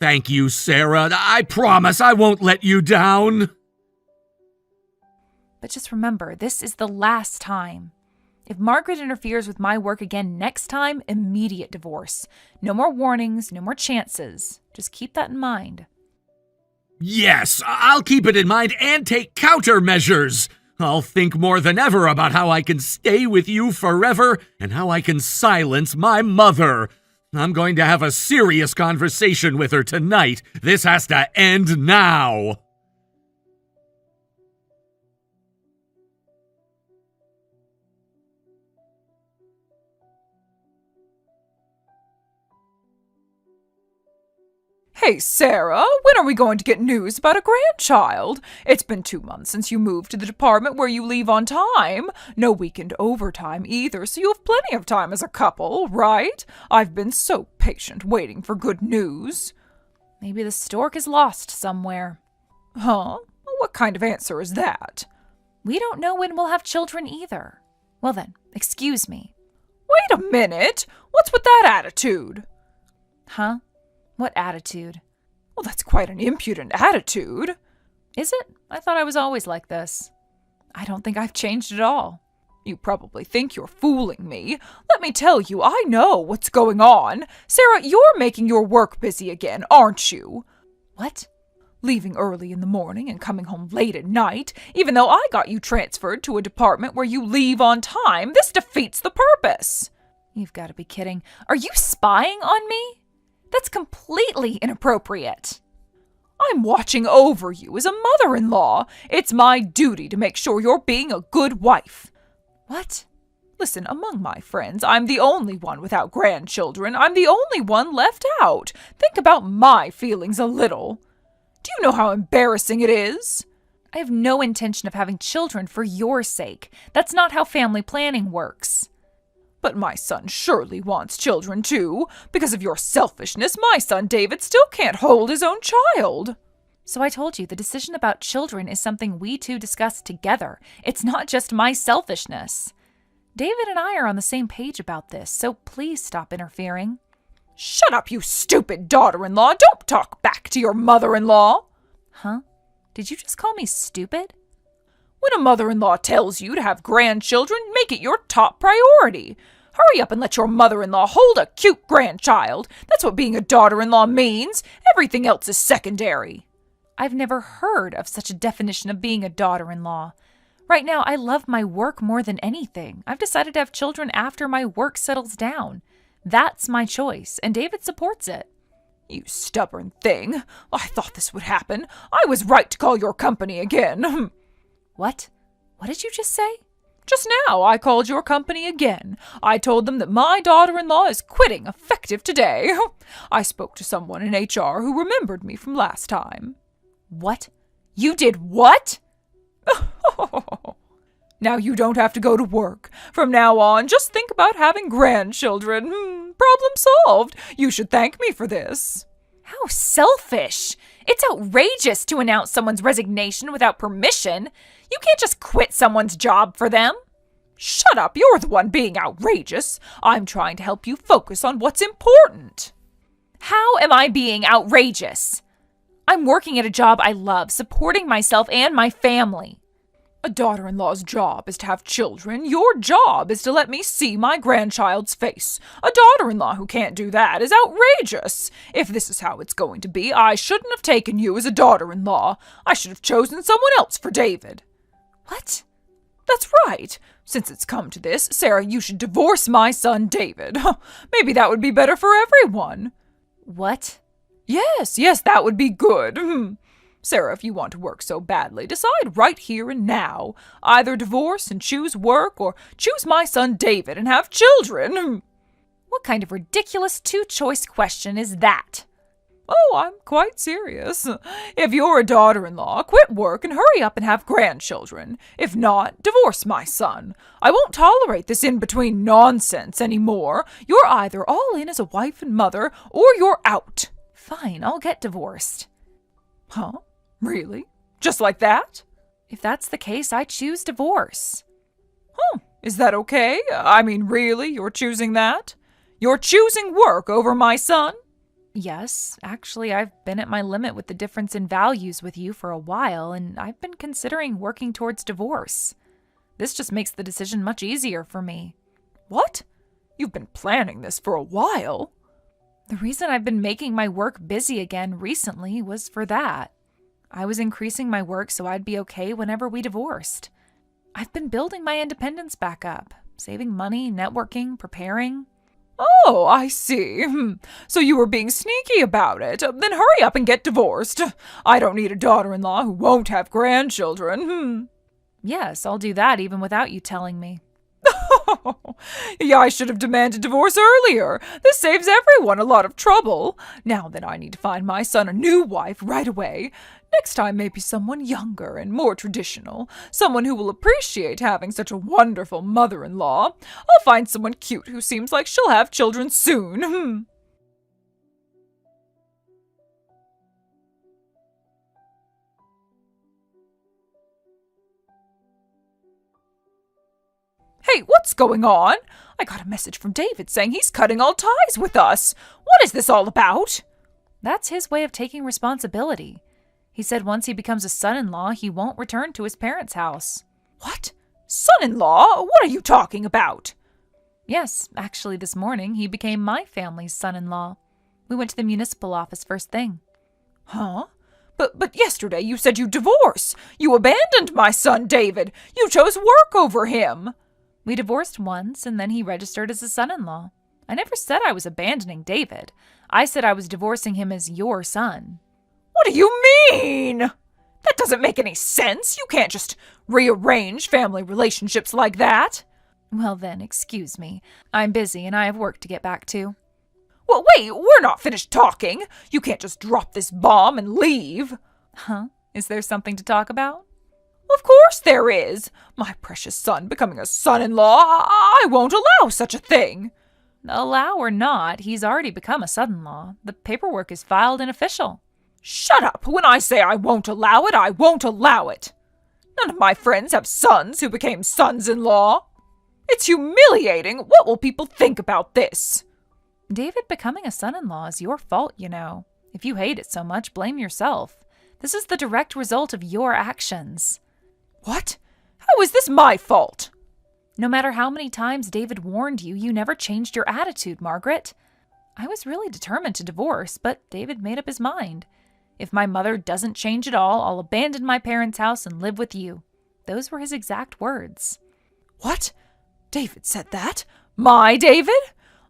Thank you, Sarah. I promise I won't let you down. But just remember, this is the last time. If Margaret interferes with my work again next time, immediate divorce. No more warnings, no more chances. Just keep that in mind. Yes, I'll keep it in mind and take countermeasures. I'll think more than ever about how I can stay with you forever and how I can silence my mother. I'm going to have a serious conversation with her tonight. This has to end now. Hey, Sarah, when are we going to get news about a grandchild? It's been 2 months since you moved to the department where you leave on time. No weekend overtime either, so you have plenty of time as a couple, right? I've been so patient waiting for good news. Maybe the stork is lost somewhere. Huh? What kind of answer is that? We don't know when we'll have children either. Well then, excuse me. Wait a minute! What's with that attitude? Huh? What attitude? Well, that's quite an impudent attitude. Is it? I thought I was always like this. I don't think I've changed at all. You probably think you're fooling me. Let me tell you, I know what's going on. Sarah, you're making your work busy again, aren't you? What? Leaving early in the morning and coming home late at night, even though I got you transferred to a department where you leave on time. This defeats the purpose. You've got to be kidding. Are you spying on me? That's completely inappropriate. I'm watching over you as a mother-in-law. It's my duty to make sure you're being a good wife. What? Listen, among my friends, I'm the only one without grandchildren. I'm the only one left out. Think about my feelings a little. Do you know how embarrassing it is? I have no intention of having children for your sake. That's not how family planning works. But my son surely wants children too. Because of your selfishness, my son David still can't hold his own child. So I told you, the decision about children is something we two discuss together. It's not just my selfishness. David and I are on the same page about this, so please stop interfering. Shut up, you stupid daughter-in-law. Don't talk back to your mother-in-law. Huh? Did you just call me stupid? When a mother-in-law tells you to have grandchildren, make it your top priority. Hurry up and let your mother-in-law hold a cute grandchild. That's what being a daughter-in-law means. Everything else is secondary. I've never heard of such a definition of being a daughter-in-law. Right now, I love my work more than anything. I've decided to have children after my work settles down. That's my choice, and David supports it. You stubborn thing. I thought this would happen. I was right to call your company again. What? What did you just say? Just now, I called your company again. I told them that my daughter-in-law is quitting effective today. I spoke to someone in HR who remembered me from last time. What? You did what? Now you don't have to go to work. From now on, just think about having grandchildren. Problem solved. You should thank me for this. How selfish! It's outrageous to announce someone's resignation without permission. You can't just quit someone's job for them. Shut up, you're the one being outrageous. I'm trying to help you focus on what's important. How am I being outrageous? I'm working at a job I love, supporting myself and my family. A daughter-in-law's job is to have children. Your job is to let me see my grandchild's face. A daughter-in-law who can't do that is outrageous. If this is how it's going to be, I shouldn't have taken you as a daughter-in-law. I should have chosen someone else for David. What? That's right. Since it's come to this, Sarah, you should divorce my son David. Maybe that would be better for everyone. What? Yes, that would be good. Sarah, if you want to work so badly, decide right here and now. Either divorce and choose work, or choose my son David and have children. What kind of ridiculous two-choice question is that? Oh, I'm quite serious. If you're a daughter-in-law, quit work and hurry up and have grandchildren. If not, divorce my son. I won't tolerate this in-between nonsense anymore. You're either all in as a wife and mother, or you're out. Fine, I'll get divorced. Huh? Really? Just like that? If that's the case, I choose divorce. Is that okay? I mean, really, you're choosing that? You're choosing work over my son? Yes, actually, I've been at my limit with the difference in values with you for a while, and I've been considering working towards divorce. This just makes the decision much easier for me. What? You've been planning this for a while? The reason I've been making my work busy again recently was for that. I was increasing my work so I'd be okay whenever we divorced. I've been building my independence back up, saving money, networking, preparing. Oh, I see. So you were being sneaky about it. Then hurry up and get divorced. I don't need a daughter-in-law who won't have grandchildren. Yes, I'll do that even without you telling me. Yeah, I should have demanded divorce earlier. This saves everyone a lot of trouble. Now then, I need to find my son a new wife right away. Next time, maybe someone younger and more traditional. Someone who will appreciate having such a wonderful mother-in-law. I'll find someone cute who seems like she'll have children soon. Hey, what's going on? I got a message from David saying he's cutting all ties with us. What is this all about? That's his way of taking responsibility. He said once he becomes a son-in-law, he won't return to his parents' house. What? Son-in-law? What are you talking about? Yes, actually this morning he became my family's son-in-law. We went to the municipal office first thing. Huh? But yesterday you said you'd divorce. You abandoned my son, David. You chose work over him. We divorced once, and then he registered as a son-in-law. I never said I was abandoning David. I said I was divorcing him as your son. What do you mean? That doesn't make any sense. You can't just rearrange family relationships like that. Well then, excuse me. I'm busy and I have work to get back to. Well, wait, we're not finished talking. You can't just drop this bomb and leave. Huh? Is there something to talk about? Of course there is. My precious son becoming a son-in-law. I won't allow such a thing. Allow or not, he's already become a son-in-law. The paperwork is filed and official. Shut up. When I say I won't allow it, I won't allow it. None of my friends have sons who became sons-in-law. It's humiliating. What will people think about this? David becoming a son-in-law is your fault, you know. If you hate it so much, blame yourself. This is the direct result of your actions. What? How is this my fault? No matter how many times David warned you, you never changed your attitude, Margaret. I was really determined to divorce, but David made up his mind. If my mother doesn't change at all, I'll abandon my parents' house and live with you. Those were his exact words. What? David said that? My David?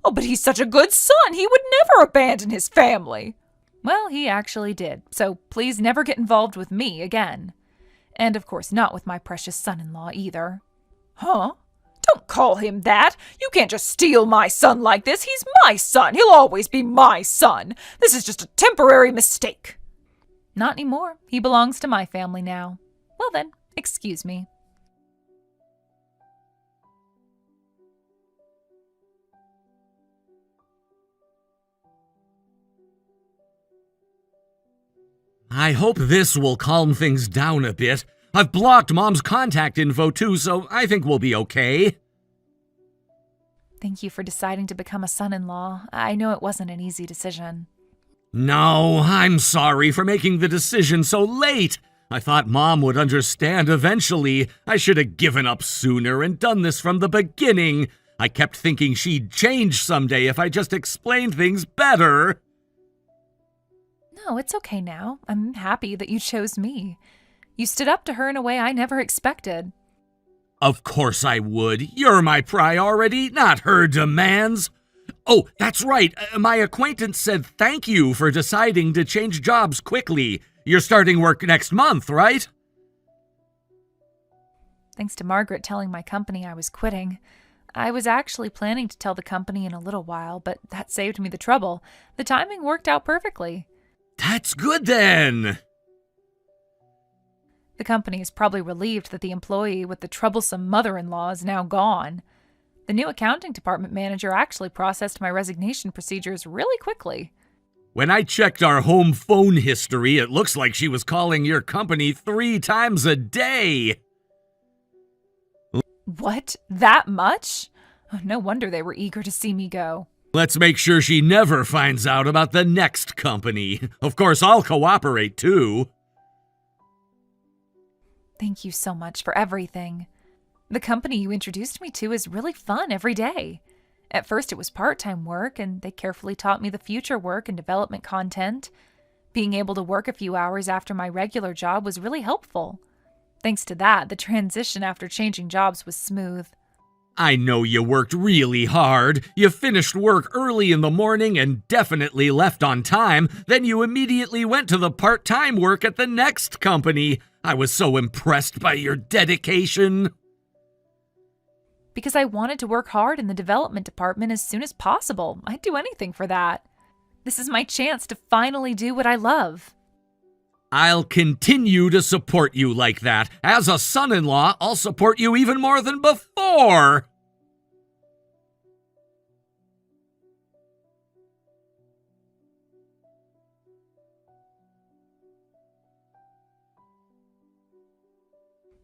Oh, but he's such a good son. He would never abandon his family. Well, he actually did, so please never get involved with me again. And of course not with my precious son-in-law either. Huh? Don't call him that. You can't just steal my son like this. He's my son. He'll always be my son. This is just a temporary mistake. Not anymore. He belongs to my family now. Well then, excuse me. I hope this will calm things down a bit. I've blocked Mom's contact info too, so I think we'll be okay. Thank you for deciding to become a son-in-law. I know it wasn't an easy decision. No, I'm sorry for making the decision so late. I thought Mom would understand eventually. I should have given up sooner and done this from the beginning. I kept thinking she'd change someday if I just explained things better. No, it's okay now. I'm happy that you chose me. You stood up to her in a way I never expected. Of course I would. You're my priority, not her demands. Oh, that's right. My acquaintance said thank you for deciding to change jobs quickly. You're starting work next month, right? Thanks to Margaret telling my company I was quitting. I was actually planning to tell the company in a little while, but that saved me the trouble. The timing worked out perfectly. That's good then. The company is probably relieved that the employee with the troublesome mother-in-law is now gone. The new accounting department manager actually processed my resignation procedures really quickly. When I checked our home phone history, it looks like she was calling your company 3 times a day. What? That much? Oh, no wonder they were eager to see me go. Let's make sure she never finds out about the next company. Of course, I'll cooperate too. Thank you so much for everything. The company you introduced me to is really fun every day. At first it was part-time work, and they carefully taught me the future work and development content. Being able to work a few hours after my regular job was really helpful. Thanks to that, the transition after changing jobs was smooth. I know you worked really hard. You finished work early in the morning and definitely left on time. Then you immediately went to the part-time work at the next company. I was so impressed by your dedication. Because I wanted to work hard in the development department as soon as possible. I'd do anything for that. This is my chance to finally do what I love. I'll continue to support you like that. As a son-in-law, I'll support you even more than before.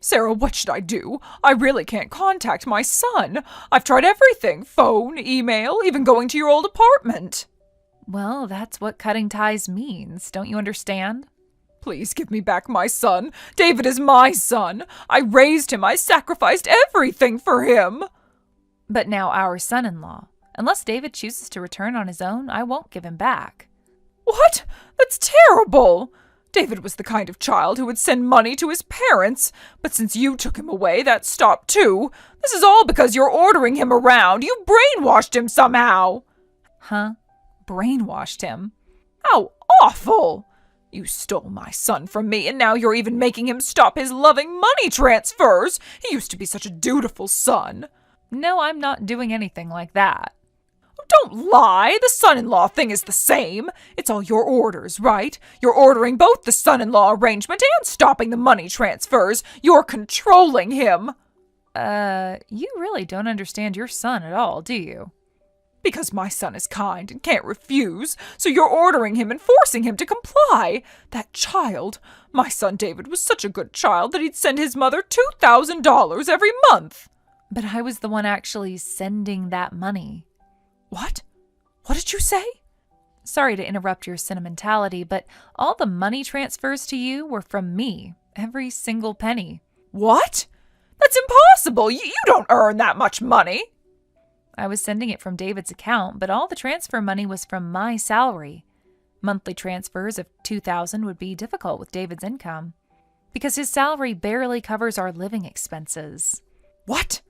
Sarah, what should I do? I really can't contact my son. I've tried everything. Phone, email, even going to your old apartment. Well, that's what cutting ties means. Don't you understand? Please give me back my son. David is my son. I raised him. I sacrificed everything for him. But now our son-in-law. Unless David chooses to return on his own, I won't give him back. What? That's terrible. David was the kind of child who would send money to his parents. But since you took him away, that stopped too. This is all because you're ordering him around. You brainwashed him somehow. Huh? Brainwashed him? How awful! You stole my son from me, and now you're even making him stop his loving money transfers. He used to be such a dutiful son. No, I'm not doing anything like that. Don't lie. The son-in-law thing is the same. It's all your orders, right? You're ordering both the son-in-law arrangement and stopping the money transfers. You're controlling him. You really don't understand your son at all, do you? Because my son is kind and can't refuse, so you're ordering him and forcing him to comply. That child, my son David was such a good child that he'd send his mother $2,000 every month. But I was the one actually sending that money. What? What did you say? Sorry to interrupt your sentimentality, but all the money transfers to you were from me. Every single penny. What? That's impossible. You don't earn that much money. I was sending it from David's account, but all the transfer money was from my salary. Monthly transfers of $2,000 would be difficult with David's income, because his salary barely covers our living expenses. What?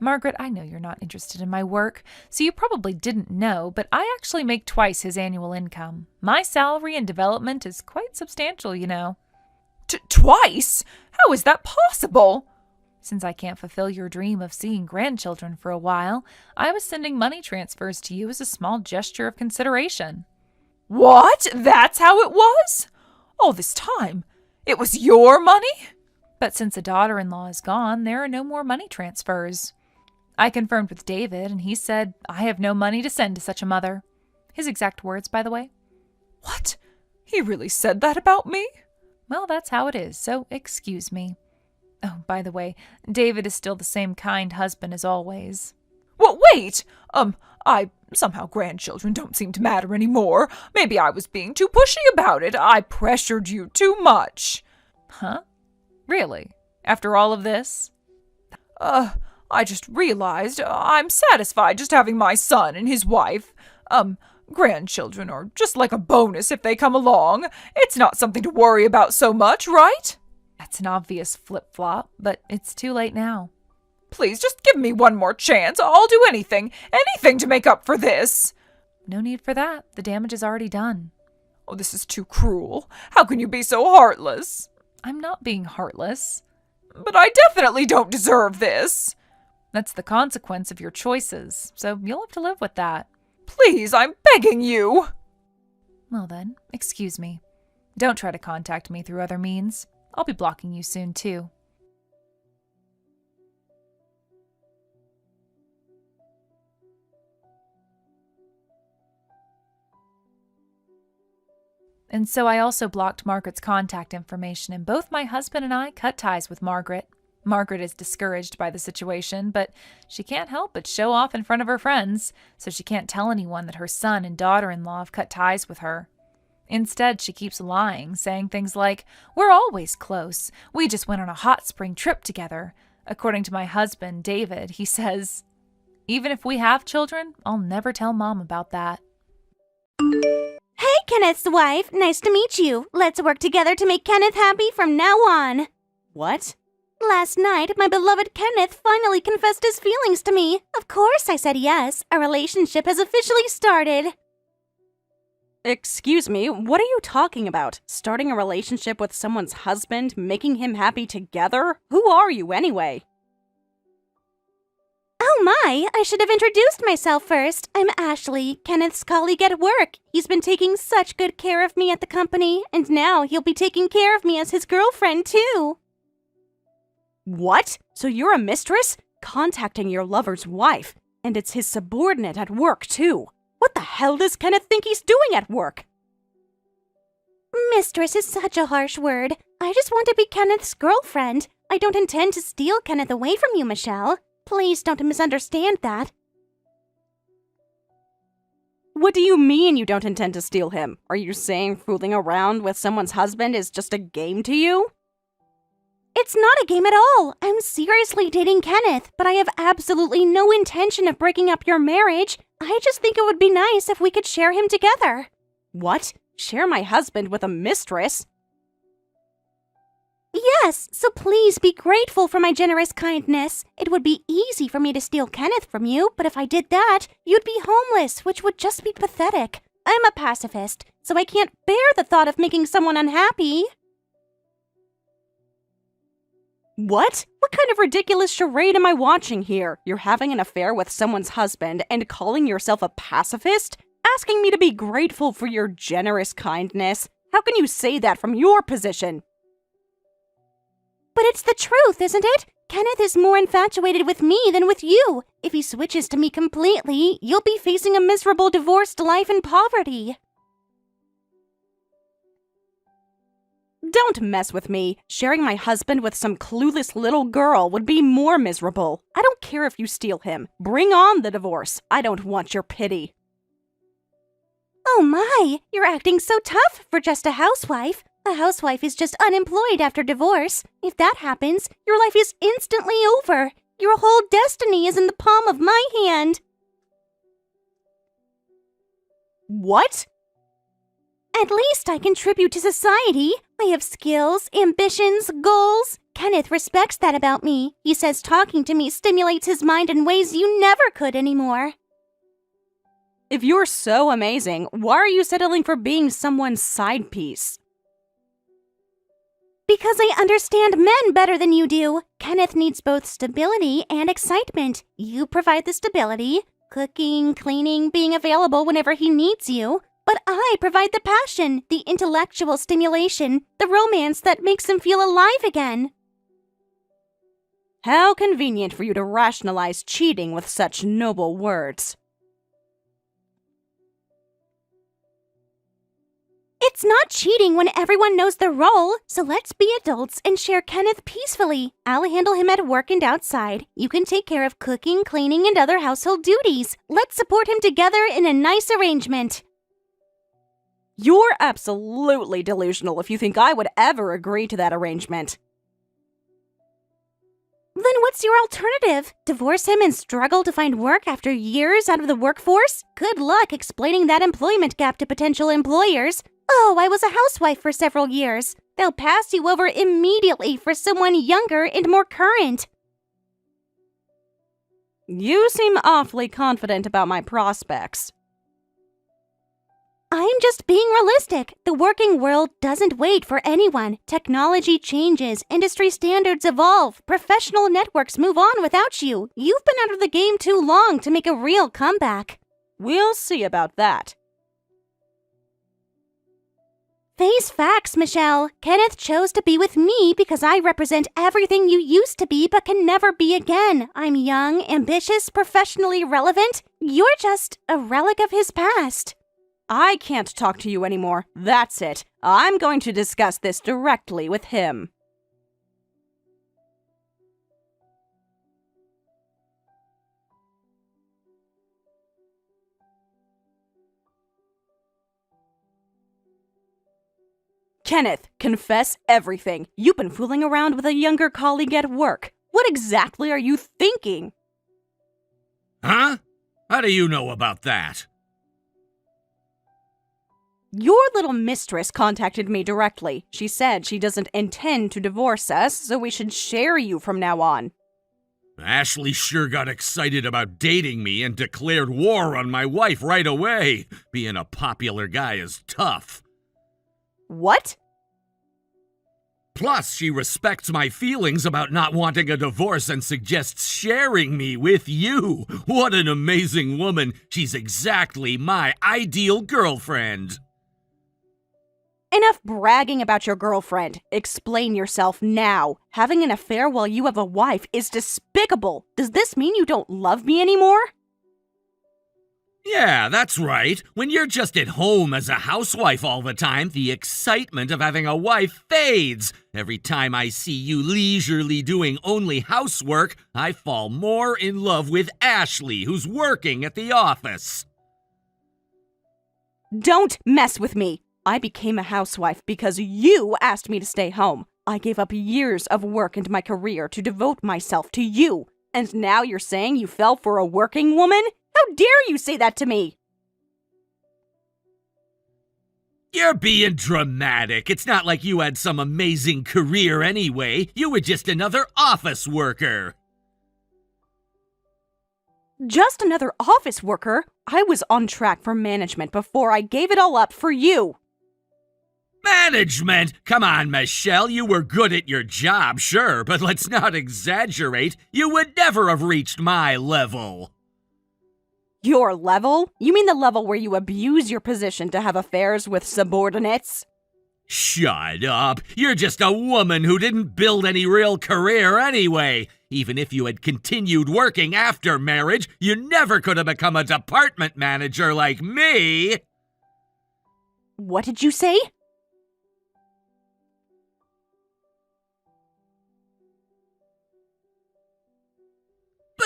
Margaret, I know you're not interested in my work, so you probably didn't know, but I actually make twice his annual income. My salary and development is quite substantial, you know. Twice? How is that possible? Since I can't fulfill your dream of seeing grandchildren for a while, I was sending money transfers to you as a small gesture of consideration. What? That's how it was? All this time, it was your money? But since a daughter-in-law is gone, there are no more money transfers. I confirmed with David, and he said, I have no money to send to such a mother. His exact words, by the way. What? He really said that about me? Well, that's how it is, so excuse me. Oh, by the way, David is still the same kind husband as always. Well, wait! Somehow grandchildren don't seem to matter anymore. Maybe I was being too pushy about it. I pressured you too much. Huh? Really? After all of this? I just realized I'm satisfied just having my son and his wife. Grandchildren are just like a bonus if they come along. It's not something to worry about so much, right? That's an obvious flip-flop, but it's too late now. Please, just give me one more chance. I'll do anything to make up for this. No need for that. The damage is already done. Oh, this is too cruel. How can you be so heartless? I'm not being heartless. But I definitely don't deserve this. That's the consequence of your choices, so you'll have to live with that. Please, I'm begging you. Well then, excuse me. Don't try to contact me through other means. I'll be blocking you soon, too. And so I also blocked Margaret's contact information, and both my husband and I cut ties with Margaret. Margaret is discouraged by the situation, but she can't help but show off in front of her friends, so she can't tell anyone that her son and daughter-in-law have cut ties with her. Instead, she keeps lying, saying things like, "We're always close. We just went on a hot spring trip together." According to my husband, David, he says, "Even if we have children, I'll never tell Mom about that." Hey, Kenneth's wife. Nice to meet you. Let's work together to make Kenneth happy from now on. What? Last night, my beloved Kenneth finally confessed his feelings to me. Of course, I said yes. Our relationship has officially started. Excuse me, what are you talking about? Starting a relationship with someone's husband, making him happy together? Who are you anyway? Oh my, I should have introduced myself first. I'm Ashley, Kenneth's colleague at work. He's been taking such good care of me at the company, and now he'll be taking care of me as his girlfriend too. What? So you're a mistress? Contacting your lover's wife, and it's his subordinate at work too. What the hell does Kenneth think he's doing at work? Mistress is such a harsh word. I just want to be Kenneth's girlfriend. I don't intend to steal Kenneth away from you, Michelle. Please don't misunderstand that. What do you mean you don't intend to steal him? Are you saying fooling around with someone's husband is just a game to you? It's not a game at all. I'm seriously dating Kenneth, but I have absolutely no intention of breaking up your marriage. I just think it would be nice if we could share him together. What? Share my husband with a mistress? Yes, so please be grateful for my generous kindness. It would be easy for me to steal Kenneth from you, but if I did that, you'd be homeless, which would just be pathetic. I'm a pacifist, so I can't bear the thought of making someone unhappy. What? What kind of ridiculous charade am I watching here? You're having an affair with someone's husband and calling yourself a pacifist? Asking me to be grateful for your generous kindness? How can you say that from your position? But it's the truth, isn't it? Kenneth is more infatuated with me than with you. If he switches to me completely, you'll be facing a miserable divorced life in poverty. Don't mess with me. Sharing my husband with some clueless little girl would be more miserable. I don't care if you steal him. Bring on the divorce. I don't want your pity. Oh my, you're acting so tough for just a housewife. A housewife is just unemployed after divorce. If that happens, your life is instantly over. Your whole destiny is in the palm of my hand. What? At least I contribute to society. I have skills, ambitions, goals. Kenneth respects that about me. He says talking to me stimulates his mind in ways you never could anymore. If you're so amazing, why are you settling for being someone's side piece? Because I understand men better than you do. Kenneth needs both stability and excitement. You provide the stability, cooking, cleaning, being available whenever he needs you. But I provide the passion, the intellectual stimulation, the romance that makes him feel alive again. How convenient for you to rationalize cheating with such noble words. It's not cheating when everyone knows their role, so let's be adults and share Kenneth peacefully. I'll handle him at work and outside. You can take care of cooking, cleaning, and other household duties. Let's support him together in a nice arrangement. You're absolutely delusional if you think I would ever agree to that arrangement. Then what's your alternative? Divorce him and struggle to find work after years out of the workforce? Good luck explaining that employment gap to potential employers. Oh, I was a housewife for several years. They'll pass you over immediately for someone younger and more current. You seem awfully confident about my prospects. I'm just being realistic. The working world doesn't wait for anyone. Technology changes, industry standards evolve, professional networks move on without you. You've been out of the game too long to make a real comeback. We'll see about that. Face facts, Michelle. Kenneth chose to be with me because I represent everything you used to be but can never be again. I'm young, ambitious, professionally relevant. You're just a relic of his past. I can't talk to you anymore. That's it. I'm going to discuss this directly with him. Kenneth, confess everything. You've been fooling around with a younger colleague at work. What exactly are you thinking? Huh? How do you know about that? Your little mistress contacted me directly. She said she doesn't intend to divorce us, so we should share you from now on. Ashley sure got excited about dating me and declared war on my wife right away. Being a popular guy is tough. What? Plus, she respects my feelings about not wanting a divorce and suggests sharing me with you. What an amazing woman. She's exactly my ideal girlfriend. Enough bragging about your girlfriend. Explain yourself now. Having an affair while you have a wife is despicable. Does this mean you don't love me anymore? Yeah, that's right. When you're just at home as a housewife all the time, the excitement of having a wife fades. Every time I see you leisurely doing only housework, I fall more in love with Ashley, who's working at the office. Don't mess with me. I became a housewife because you asked me to stay home. I gave up years of work and my career to devote myself to you. And now you're saying you fell for a working woman? How dare you say that to me? You're being dramatic. It's not like you had some amazing career anyway. You were just another office worker. Just another office worker? I was on track for management before I gave it all up for you. Management? Come on, Michelle, you were good at your job, sure, but let's not exaggerate. You would never have reached my level. Your level? You mean the level where you abuse your position to have affairs with subordinates? Shut up. You're just a woman who didn't build any real career anyway. Even if you had continued working after marriage, you never could have become a department manager like me. What did you say?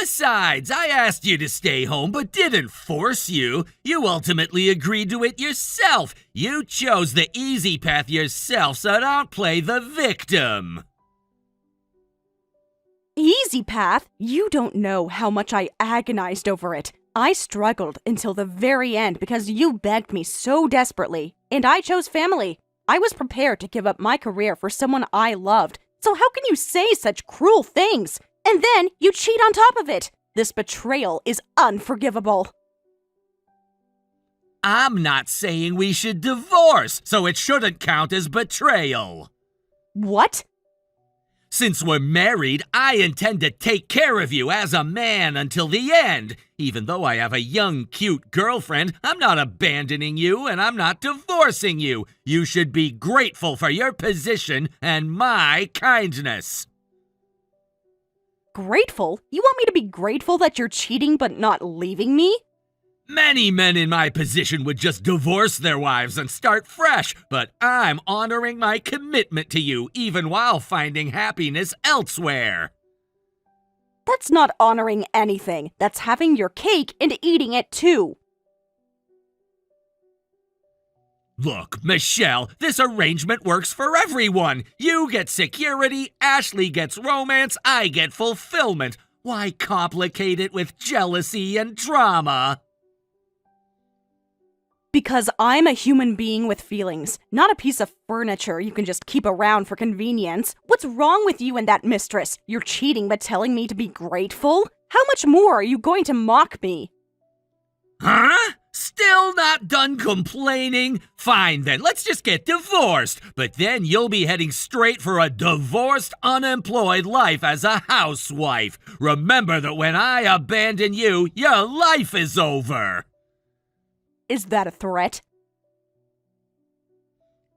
Besides, I asked you to stay home but didn't force you. You ultimately agreed to it yourself. You chose the easy path yourself, so don't play the victim. Easy path? You don't know how much I agonized over it. I struggled until the very end because you begged me so desperately, and I chose family. I was prepared to give up my career for someone I loved, so how can you say such cruel things? And then you cheat on top of it. This betrayal is unforgivable. I'm not saying we should divorce, so it shouldn't count as betrayal. What? Since we're married, I intend to take care of you as a man until the end. Even though I have a young, cute girlfriend, I'm not abandoning you and I'm not divorcing you. You should be grateful for your position and my kindness. Grateful? You want me to be grateful that you're cheating but not leaving me? Many men in my position would just divorce their wives and start fresh, but I'm honoring my commitment to you even while finding happiness elsewhere. That's not honoring anything. That's having your cake and eating it too. Look, Michelle, this arrangement works for everyone. You get security, Ashley gets romance, I get fulfillment. Why complicate it with jealousy and drama? Because I'm a human being with feelings, not a piece of furniture you can just keep around for convenience. What's wrong with you and that mistress? You're cheating but telling me to be grateful? How much more are you going to mock me? Huh? Still not done complaining? Fine then, let's just get divorced. But then you'll be heading straight for a divorced, unemployed life as a housewife. Remember that when I abandon you, your life is over. Is that a threat?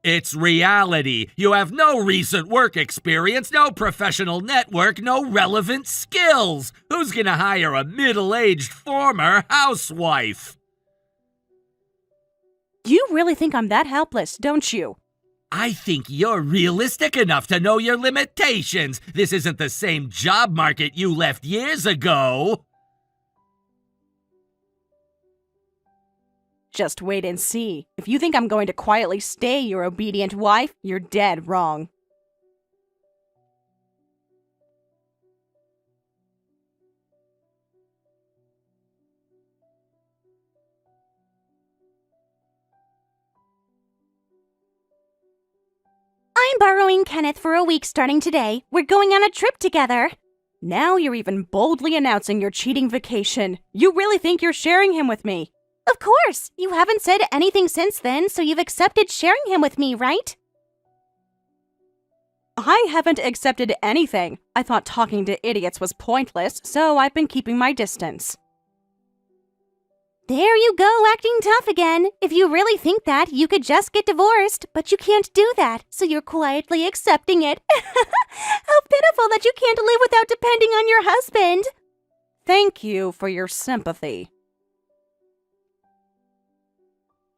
It's reality. You have no recent work experience, no professional network, no relevant skills. Who's gonna hire a middle-aged former housewife? You really think I'm that helpless, don't you? I think you're realistic enough to know your limitations. This isn't the same job market you left years ago. Just wait and see. If you think I'm going to quietly stay your obedient wife, you're dead wrong. I'm borrowing Kenneth for a week starting today. We're going on a trip together. Now you're even boldly announcing your cheating vacation. You really think you're sharing him with me? Of course! You haven't said anything since then, so you've accepted sharing him with me, right? I haven't accepted anything. I thought talking to idiots was pointless, so I've been keeping my distance. There you go, acting tough again. If you really think that, you could just get divorced, but you can't do that, so you're quietly accepting it. How pitiful that you can't live without depending on your husband. Thank you for your sympathy.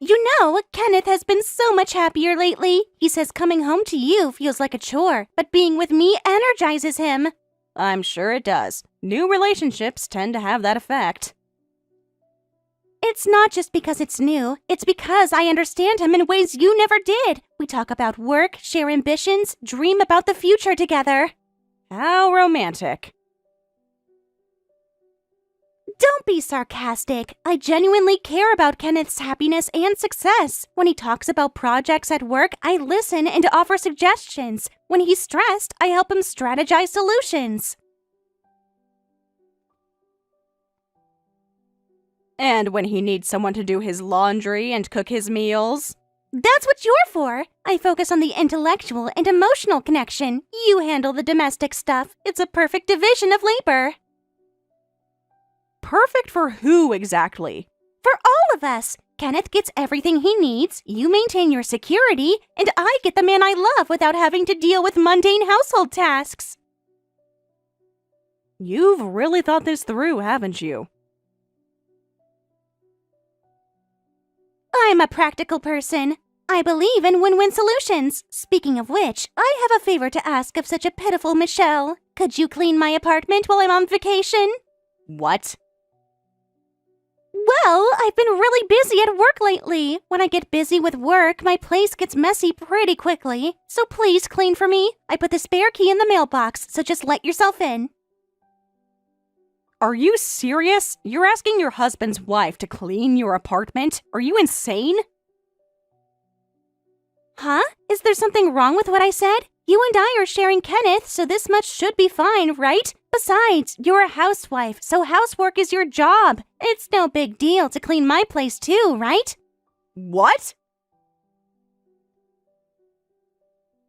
You know, Kenneth has been so much happier lately. He says coming home to you feels like a chore, but being with me energizes him. I'm sure it does. New relationships tend to have that effect. It's not just because it's new. It's because I understand him in ways you never did. We talk about work, share ambitions, dream about the future together. How romantic. Don't be sarcastic. I genuinely care about Kenneth's happiness and success. When he talks about projects at work, I listen and offer suggestions. When he's stressed, I help him strategize solutions. And when he needs someone to do his laundry and cook his meals? That's what you're for. I focus on the intellectual and emotional connection. You handle the domestic stuff. It's a perfect division of labor. Perfect for who exactly? For all of us. Kenneth gets everything he needs, you maintain your security, and I get the man I love without having to deal with mundane household tasks. You've really thought this through, haven't you? I'm a practical person. I believe in win-win solutions. Speaking of which, I have a favor to ask of such a pitiful Michelle. Could you clean my apartment while I'm on vacation? What? Well, I've been really busy at work lately. When I get busy with work, my place gets messy pretty quickly. So please clean for me. I put the spare key in the mailbox, so just let yourself in. Are you serious? You're asking your husband's wife to clean your apartment? Are you insane? Huh? Is there something wrong with what I said? You and I are sharing Kenneth, so this much should be fine, right? Besides, you're a housewife, so housework is your job. It's no big deal to clean my place too, right? What?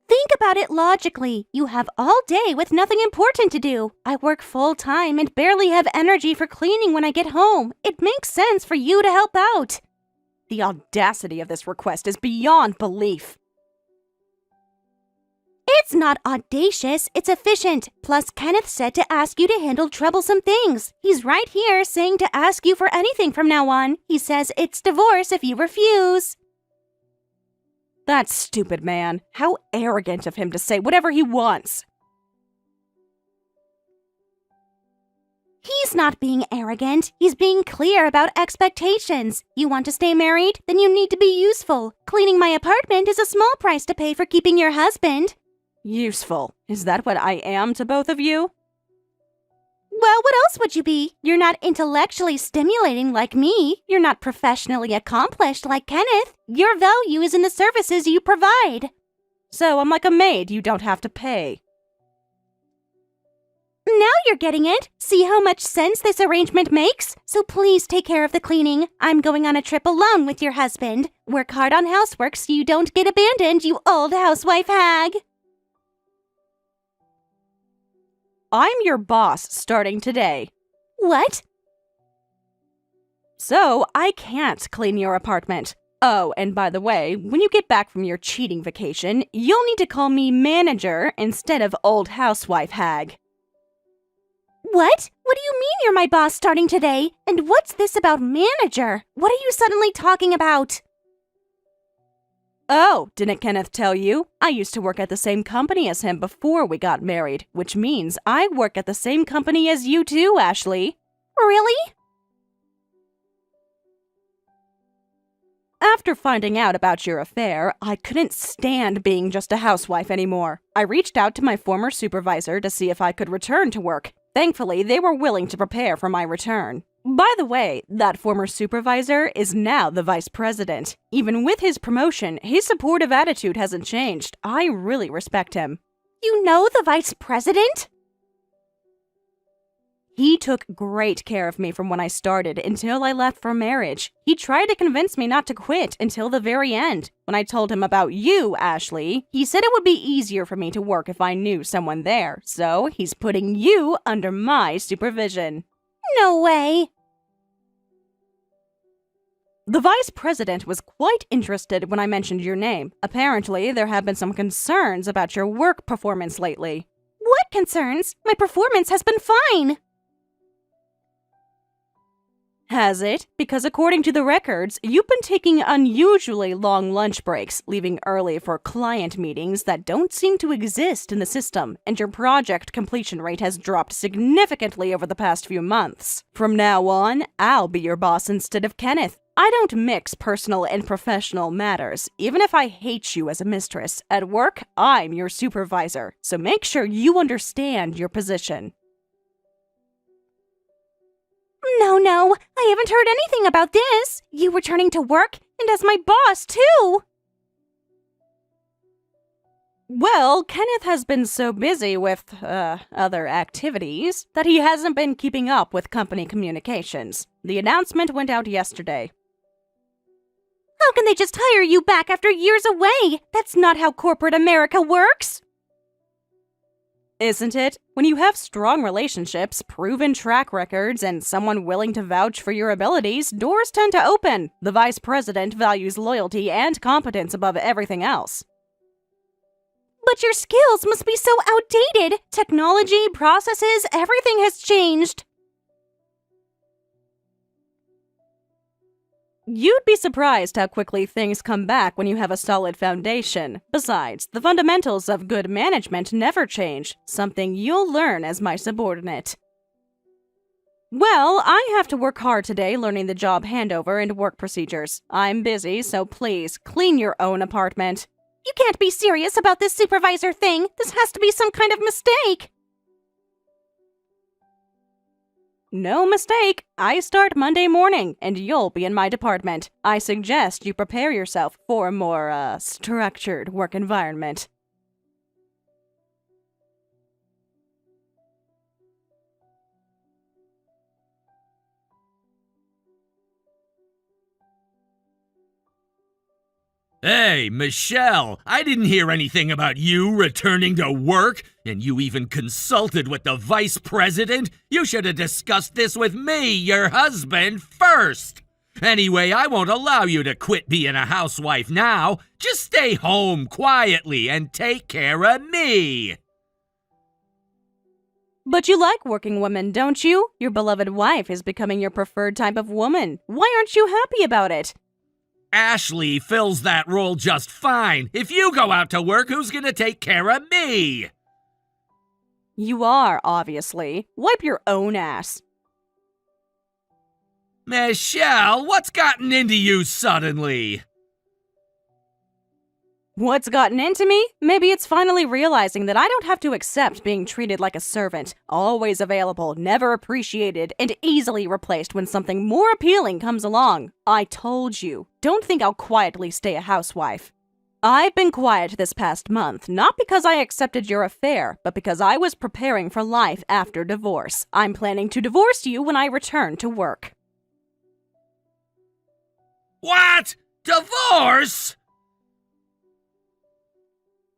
Think about it logically. You have all day with nothing important to do. I work full-time and barely have energy for cleaning when I get home. It makes sense for you to help out. The audacity of this request is beyond belief. It's not audacious, it's efficient. Plus, Kenneth said to ask you to handle troublesome things. He's right here saying to ask you for anything from now on. He says it's divorce if you refuse. That stupid man. How arrogant of him to say whatever he wants. He's not being arrogant. He's being clear about expectations. You want to stay married? Then you need to be useful. Cleaning my apartment is a small price to pay for keeping your husband. Useful. Is that what I am to both of you? Well, what else would you be? You're not intellectually stimulating like me. You're not professionally accomplished like Kenneth. Your value is in the services you provide. So I'm like a maid you don't have to pay. Now you're getting it. See how much sense this arrangement makes? So please take care of the cleaning. I'm going on a trip alone with your husband. Work hard on housework so you don't get abandoned, you old housewife hag. I'm your boss starting today. What? So I can't clean your apartment. Oh, and by the way, when you get back from your cheating vacation, you'll need to call me manager instead of old housewife hag. What? What do you mean you're my boss starting today? And what's this about manager? What are you suddenly talking about? Oh, didn't Kenneth tell you? I used to work at the same company as him before we got married, which means I work at the same company as you too, Ashley. Really? After finding out about your affair, I couldn't stand being just a housewife anymore. I reached out to my former supervisor to see if I could return to work. Thankfully, they were willing to prepare for my return. By the way, that former supervisor is now the vice president. Even with his promotion, his supportive attitude hasn't changed. I really respect him. You know the vice president? He took great care of me from when I started until I left for marriage. He tried to convince me not to quit until the very end. When I told him about you, Ashley, he said it would be easier for me to work if I knew someone there. So he's putting you under my supervision. No way. The vice president was quite interested when I mentioned your name. Apparently, there have been some concerns about your work performance lately. What concerns? My performance has been fine. Has it? Because according to the records, you've been taking unusually long lunch breaks, leaving early for client meetings that don't seem to exist in the system, and your project completion rate has dropped significantly over the past few months. From now on, I'll be your boss instead of Kenneth. I don't mix personal and professional matters. Even if I hate you as a mistress, at work, I'm your supervisor, so make sure you understand your position. No, I haven't heard anything about this. You returning to work, and as my boss, too. Well, Kenneth has been so busy with, other activities that he hasn't been keeping up with company communications. The announcement went out yesterday. How can they just hire you back after years away? That's not how corporate America works. Isn't it? When you have strong relationships, proven track records, and someone willing to vouch for your abilities, doors tend to open. The vice president values loyalty and competence above everything else. But your skills must be so outdated. Technology, processes, everything has changed. You'd be surprised how quickly things come back when you have a solid foundation. Besides, the fundamentals of good management never change, something you'll learn as my subordinate. Well, I have to work hard today learning the job handover and work procedures. I'm busy, so please, clean your own apartment. You can't be serious about this supervisor thing. This has to be some kind of mistake. No mistake. I start Monday morning, and you'll be in my department. I suggest you prepare yourself for a more, structured work environment. Hey, Michelle, I didn't hear anything about you returning to work, and you even consulted with the vice president. You should have discussed this with me, your husband, first. Anyway, I won't allow you to quit being a housewife now. Just stay home quietly and take care of me. But you like working women, don't you? Your beloved wife is becoming your preferred type of woman. Why aren't you happy about it? Ashley fills that role just fine. If you go out to work, who's gonna take care of me? You are, obviously. Wipe your own ass. Michelle, what's gotten into you suddenly? What's gotten into me? Maybe it's finally realizing that I don't have to accept being treated like a servant, always available, never appreciated, and easily replaced when something more appealing comes along. I told you, don't think I'll quietly stay a housewife. I've been quiet this past month, not because I accepted your affair, but because I was preparing for life after divorce. I'm planning to divorce you when I return to work. What? Divorce?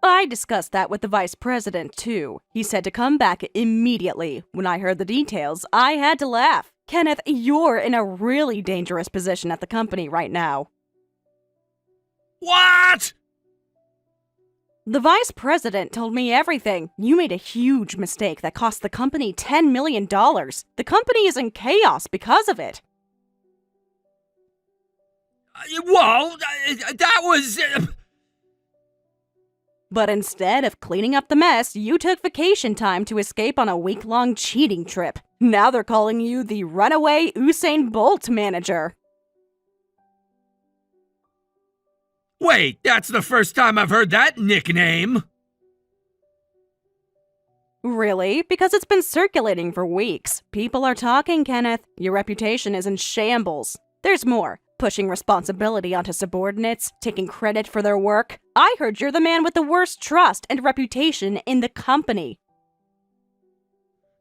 I discussed that with the vice president, too. He said to come back immediately. When I heard the details, I had to laugh. Kenneth, you're in a really dangerous position at the company right now. What? The vice president told me everything. You made a huge mistake that cost the company $10 million. The company is in chaos because of it. Whoa, that was... But instead of cleaning up the mess, you took vacation time to escape on a week-long cheating trip. Now they're calling you the runaway Usain Bolt manager. Wait, that's the first time I've heard that nickname. Really? Because it's been circulating for weeks. People are talking, Kenneth. Your reputation is in shambles. There's more. Pushing responsibility onto subordinates, taking credit for their work. I heard you're the man with the worst trust and reputation in the company.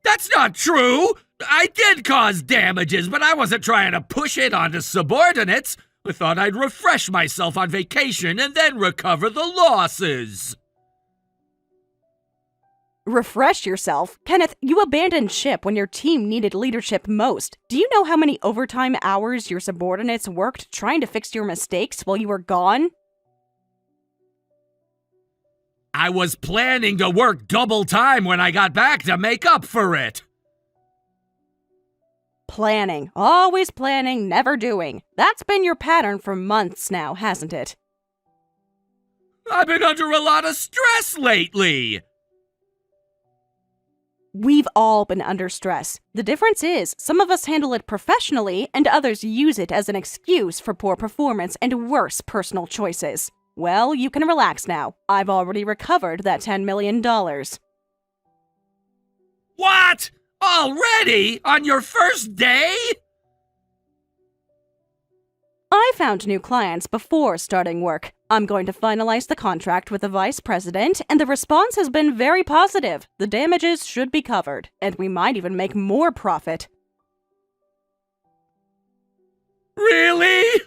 That's not true! I did cause damages, but I wasn't trying to push it onto subordinates. I thought I'd refresh myself on vacation and then recover the losses. Refresh yourself? Kenneth, you abandoned ship when your team needed leadership most. Do you know how many overtime hours your subordinates worked trying to fix your mistakes while you were gone? I was planning to work double time when I got back to make up for it. Planning. Always planning, never doing. That's been your pattern for months now, hasn't it? I've been under a lot of stress lately. We've all been under stress. The difference is, some of us handle it professionally and others use it as an excuse for poor performance and worse personal choices. Well, you can relax now. I've already recovered that $10 million. What? Already? On your first day? I found new clients before starting work. I'm going to finalize the contract with the vice president, and the response has been very positive. The damages should be covered, and we might even make more profit. Really?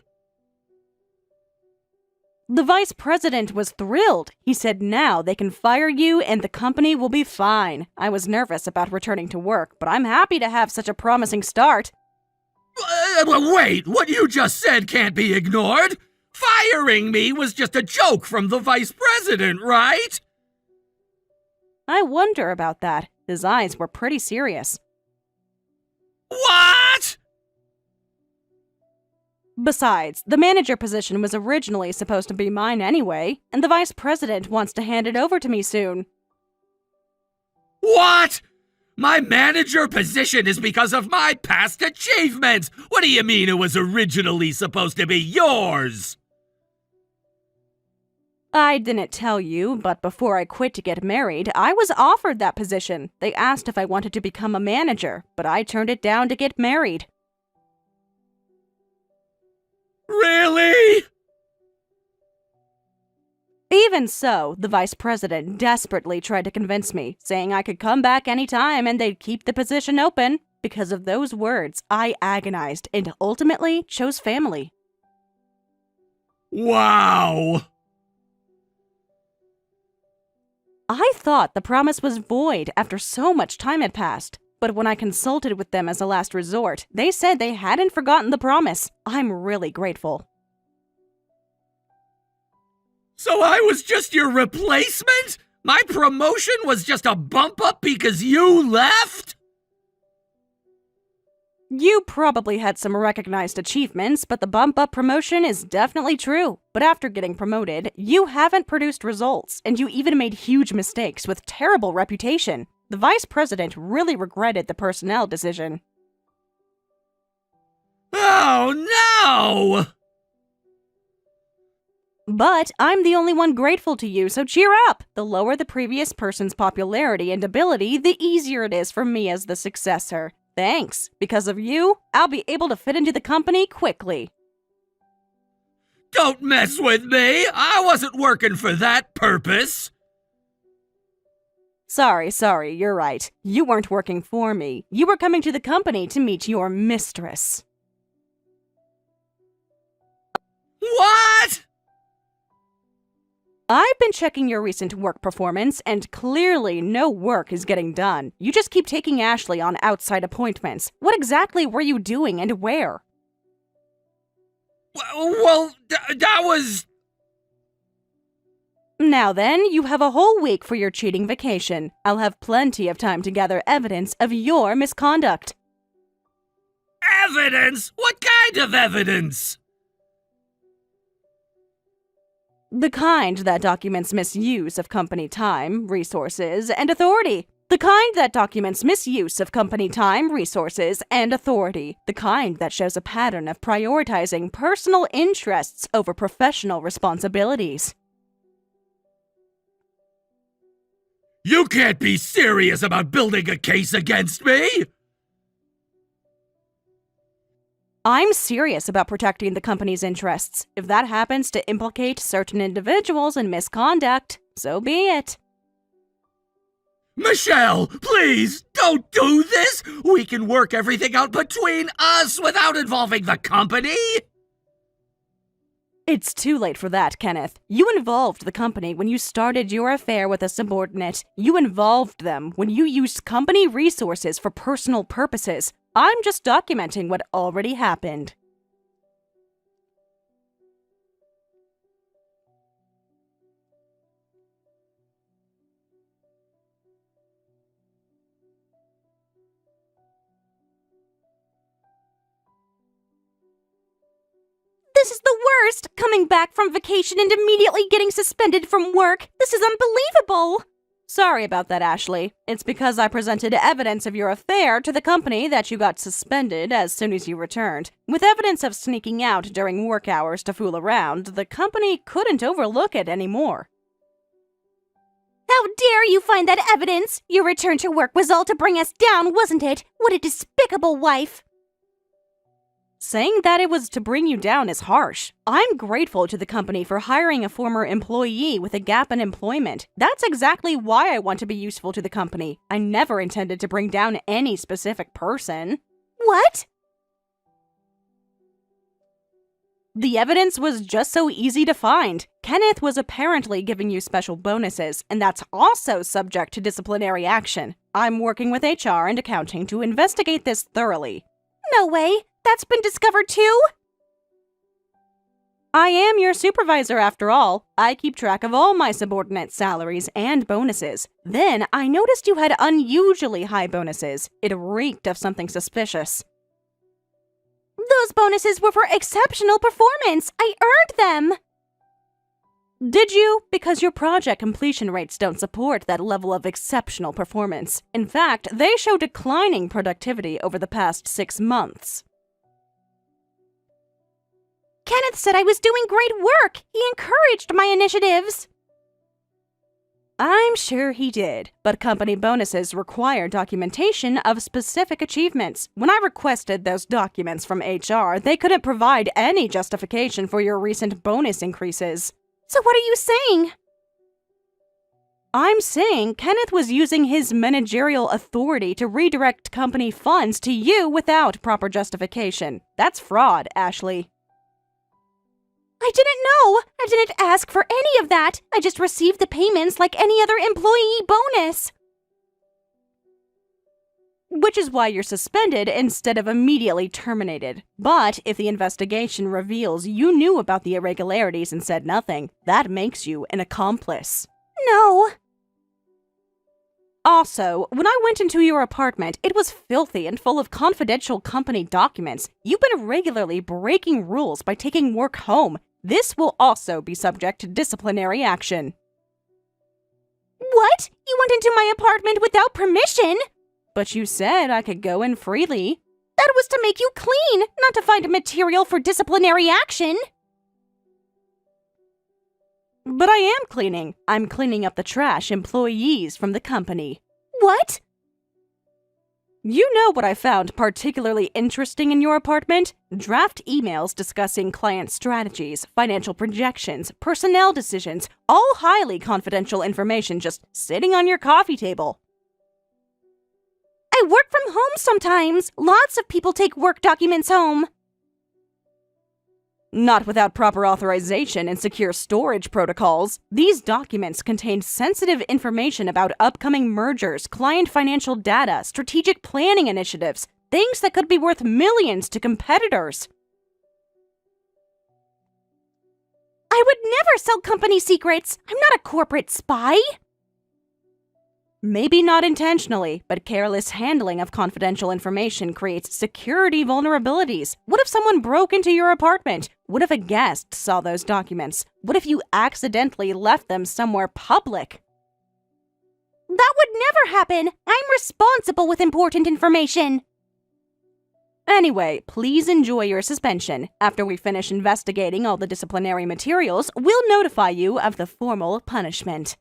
The vice president was thrilled. He said now they can fire you and the company will be fine. I was nervous about returning to work, but I'm happy to have such a promising start. Wait, what you just said can't be ignored. Firing me was just a joke from the vice president, right? I wonder about that. His eyes were pretty serious. What? Besides, the manager position was originally supposed to be mine anyway, and the vice president wants to hand it over to me soon. What? My manager position is because of my past achievements. What do you mean it was originally supposed to be yours? I didn't tell you, but before I quit to get married, I was offered that position. They asked if I wanted to become a manager, but I turned it down to get married. Really? Even so, the vice president desperately tried to convince me, saying I could come back anytime and they'd keep the position open. Because of those words, I agonized and ultimately chose family. Wow. I thought the promise was void after so much time had passed. But when I consulted with them as a last resort, they said they hadn't forgotten the promise. I'm really grateful. So I was just your replacement? My promotion was just a bump up because you left? You probably had some recognized achievements, but the bump up promotion is definitely true. But after getting promoted, you haven't produced results, and you even made huge mistakes with terrible reputation. The vice president really regretted the personnel decision. Oh no! But I'm the only one grateful to you, so cheer up! The lower the previous person's popularity and ability, the easier it is for me as the successor. Thanks. Because of you, I'll be able to fit into the company quickly. Don't mess with me! I wasn't working for that purpose! Sorry, you're right. You weren't working for me. You were coming to the company to meet your mistress. What? I've been checking your recent work performance, and clearly no work is getting done. You just keep taking Ashley on outside appointments. What exactly were you doing and where? Well, that was... Now then, you have a whole week for your cheating vacation. I'll have plenty of time to gather evidence of your misconduct. Evidence? What kind of evidence? The kind that documents misuse of company time, resources, and authority. The kind that documents misuse of company time, resources, and authority. The kind that shows a pattern of prioritizing personal interests over professional responsibilities. You can't be serious about building a case against me! I'm serious about protecting the company's interests. If that happens to implicate certain individuals in misconduct, so be it. Michelle, please, don't do this! We can work everything out between us without involving the company! It's too late for that, Kenneth. You involved the company when you started your affair with a subordinate. You involved them when you used company resources for personal purposes. I'm just documenting what already happened. This is the worst! Coming back from vacation and immediately getting suspended from work. This is unbelievable! Sorry about that, Ashley. It's because I presented evidence of your affair to the company that you got suspended as soon as you returned. With evidence of sneaking out during work hours to fool around, the company couldn't overlook it anymore. How dare you find that evidence? Your return to work was all to bring us down, wasn't it? What a despicable wife! Saying that it was to bring you down is harsh. I'm grateful to the company for hiring a former employee with a gap in employment. That's exactly why I want to be useful to the company. I never intended to bring down any specific person. What? The evidence was just so easy to find. Kenneth was apparently giving you special bonuses, and that's also subject to disciplinary action. I'm working with HR and accounting to investigate this thoroughly. No way! That's been discovered too? I am your supervisor after all. I keep track of all my subordinates' salaries and bonuses. Then I noticed you had unusually high bonuses. It reeked of something suspicious. Those bonuses were for exceptional performance. I earned them. Did you? Because your project completion rates don't support that level of exceptional performance. In fact, they show declining productivity over the past 6 months. Kenneth said I was doing great work. He encouraged my initiatives. I'm sure he did, but company bonuses require documentation of specific achievements. When I requested those documents from HR, they couldn't provide any justification for your recent bonus increases. So what are you saying? I'm saying Kenneth was using his managerial authority to redirect company funds to you without proper justification. That's fraud, Ashley. I didn't know. I didn't ask for any of that. I just received the payments like any other employee bonus. Which is why you're suspended instead of immediately terminated. But if the investigation reveals you knew about the irregularities and said nothing, that makes you an accomplice. No. Also, when I went into your apartment, it was filthy and full of confidential company documents. You've been regularly breaking rules by taking work home. This will also be subject to disciplinary action. What? You went into my apartment without permission? But you said I could go in freely. That was to make you clean, not to find material for disciplinary action. But I am cleaning. I'm cleaning up the trash employees from the company. What? You know what I found particularly interesting in your apartment? Draft emails discussing client strategies, financial projections, personnel decisions, all highly confidential information just sitting on your coffee table. I work from home sometimes. Lots of people take work documents home. Not without proper authorization and secure storage protocols. These documents contained sensitive information about upcoming mergers, client financial data, strategic planning initiatives, things that could be worth millions to competitors. I would never sell company secrets. I'm not a corporate spy. Maybe not intentionally, but careless handling of confidential information creates security vulnerabilities. What if someone broke into your apartment? What if a guest saw those documents? What if you accidentally left them somewhere public? That would never happen. I'm responsible with important information. Anyway, please enjoy your suspension. After we finish investigating all the disciplinary materials, we'll notify you of the formal punishment.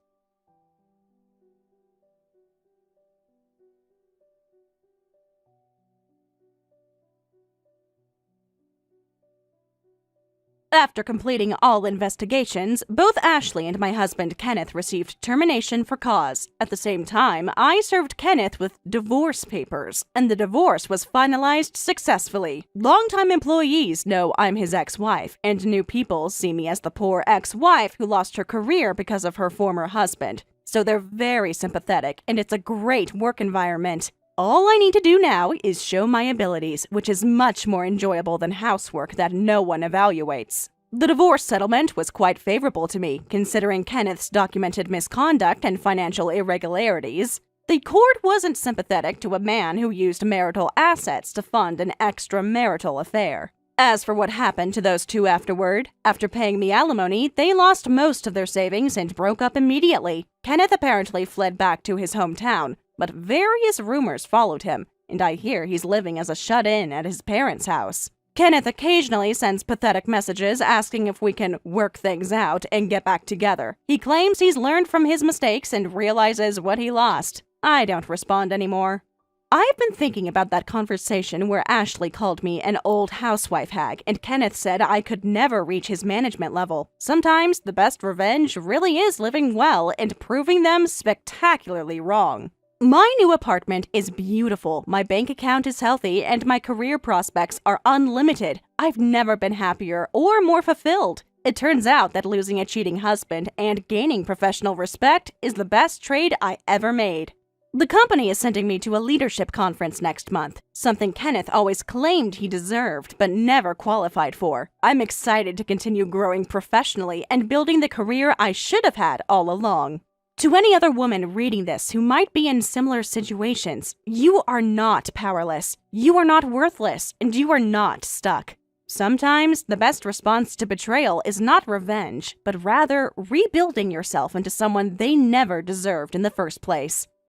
After completing all investigations, both Ashley and my husband Kenneth received termination for cause. At the same time, I served Kenneth with divorce papers, and the divorce was finalized successfully. Longtime employees know I'm his ex-wife, and new people see me as the poor ex-wife who lost her career because of her former husband. So they're very sympathetic, and it's a great work environment. All I need to do now is show my abilities, which is much more enjoyable than housework that no one evaluates. The divorce settlement was quite favorable to me, considering Kenneth's documented misconduct and financial irregularities. The court wasn't sympathetic to a man who used marital assets to fund an extramarital affair. As for what happened to those two afterward, after paying me alimony, they lost most of their savings and broke up immediately. Kenneth apparently fled back to his hometown, but various rumors followed him, and I hear he's living as a shut-in at his parents' house. Kenneth occasionally sends pathetic messages asking if we can work things out and get back together. He claims he's learned from his mistakes and realizes what he lost. I don't respond anymore. I've been thinking about that conversation where Ashley called me an old housewife hag and Kenneth said I could never reach his management level. Sometimes the best revenge really is living well and proving them spectacularly wrong. My new apartment is beautiful, my bank account is healthy, and my career prospects are unlimited. I've never been happier or more fulfilled. It turns out that losing a cheating husband and gaining professional respect is the best trade I ever made. The company is sending me to a leadership conference next month, something Kenneth always claimed he deserved but never qualified for. I'm excited to continue growing professionally and building the career I should have had all along. To any other woman reading this who might be in similar situations, you are not powerless, you are not worthless, and you are not stuck. Sometimes the best response to betrayal is not revenge, but rather rebuilding yourself into someone they never deserved in the first place.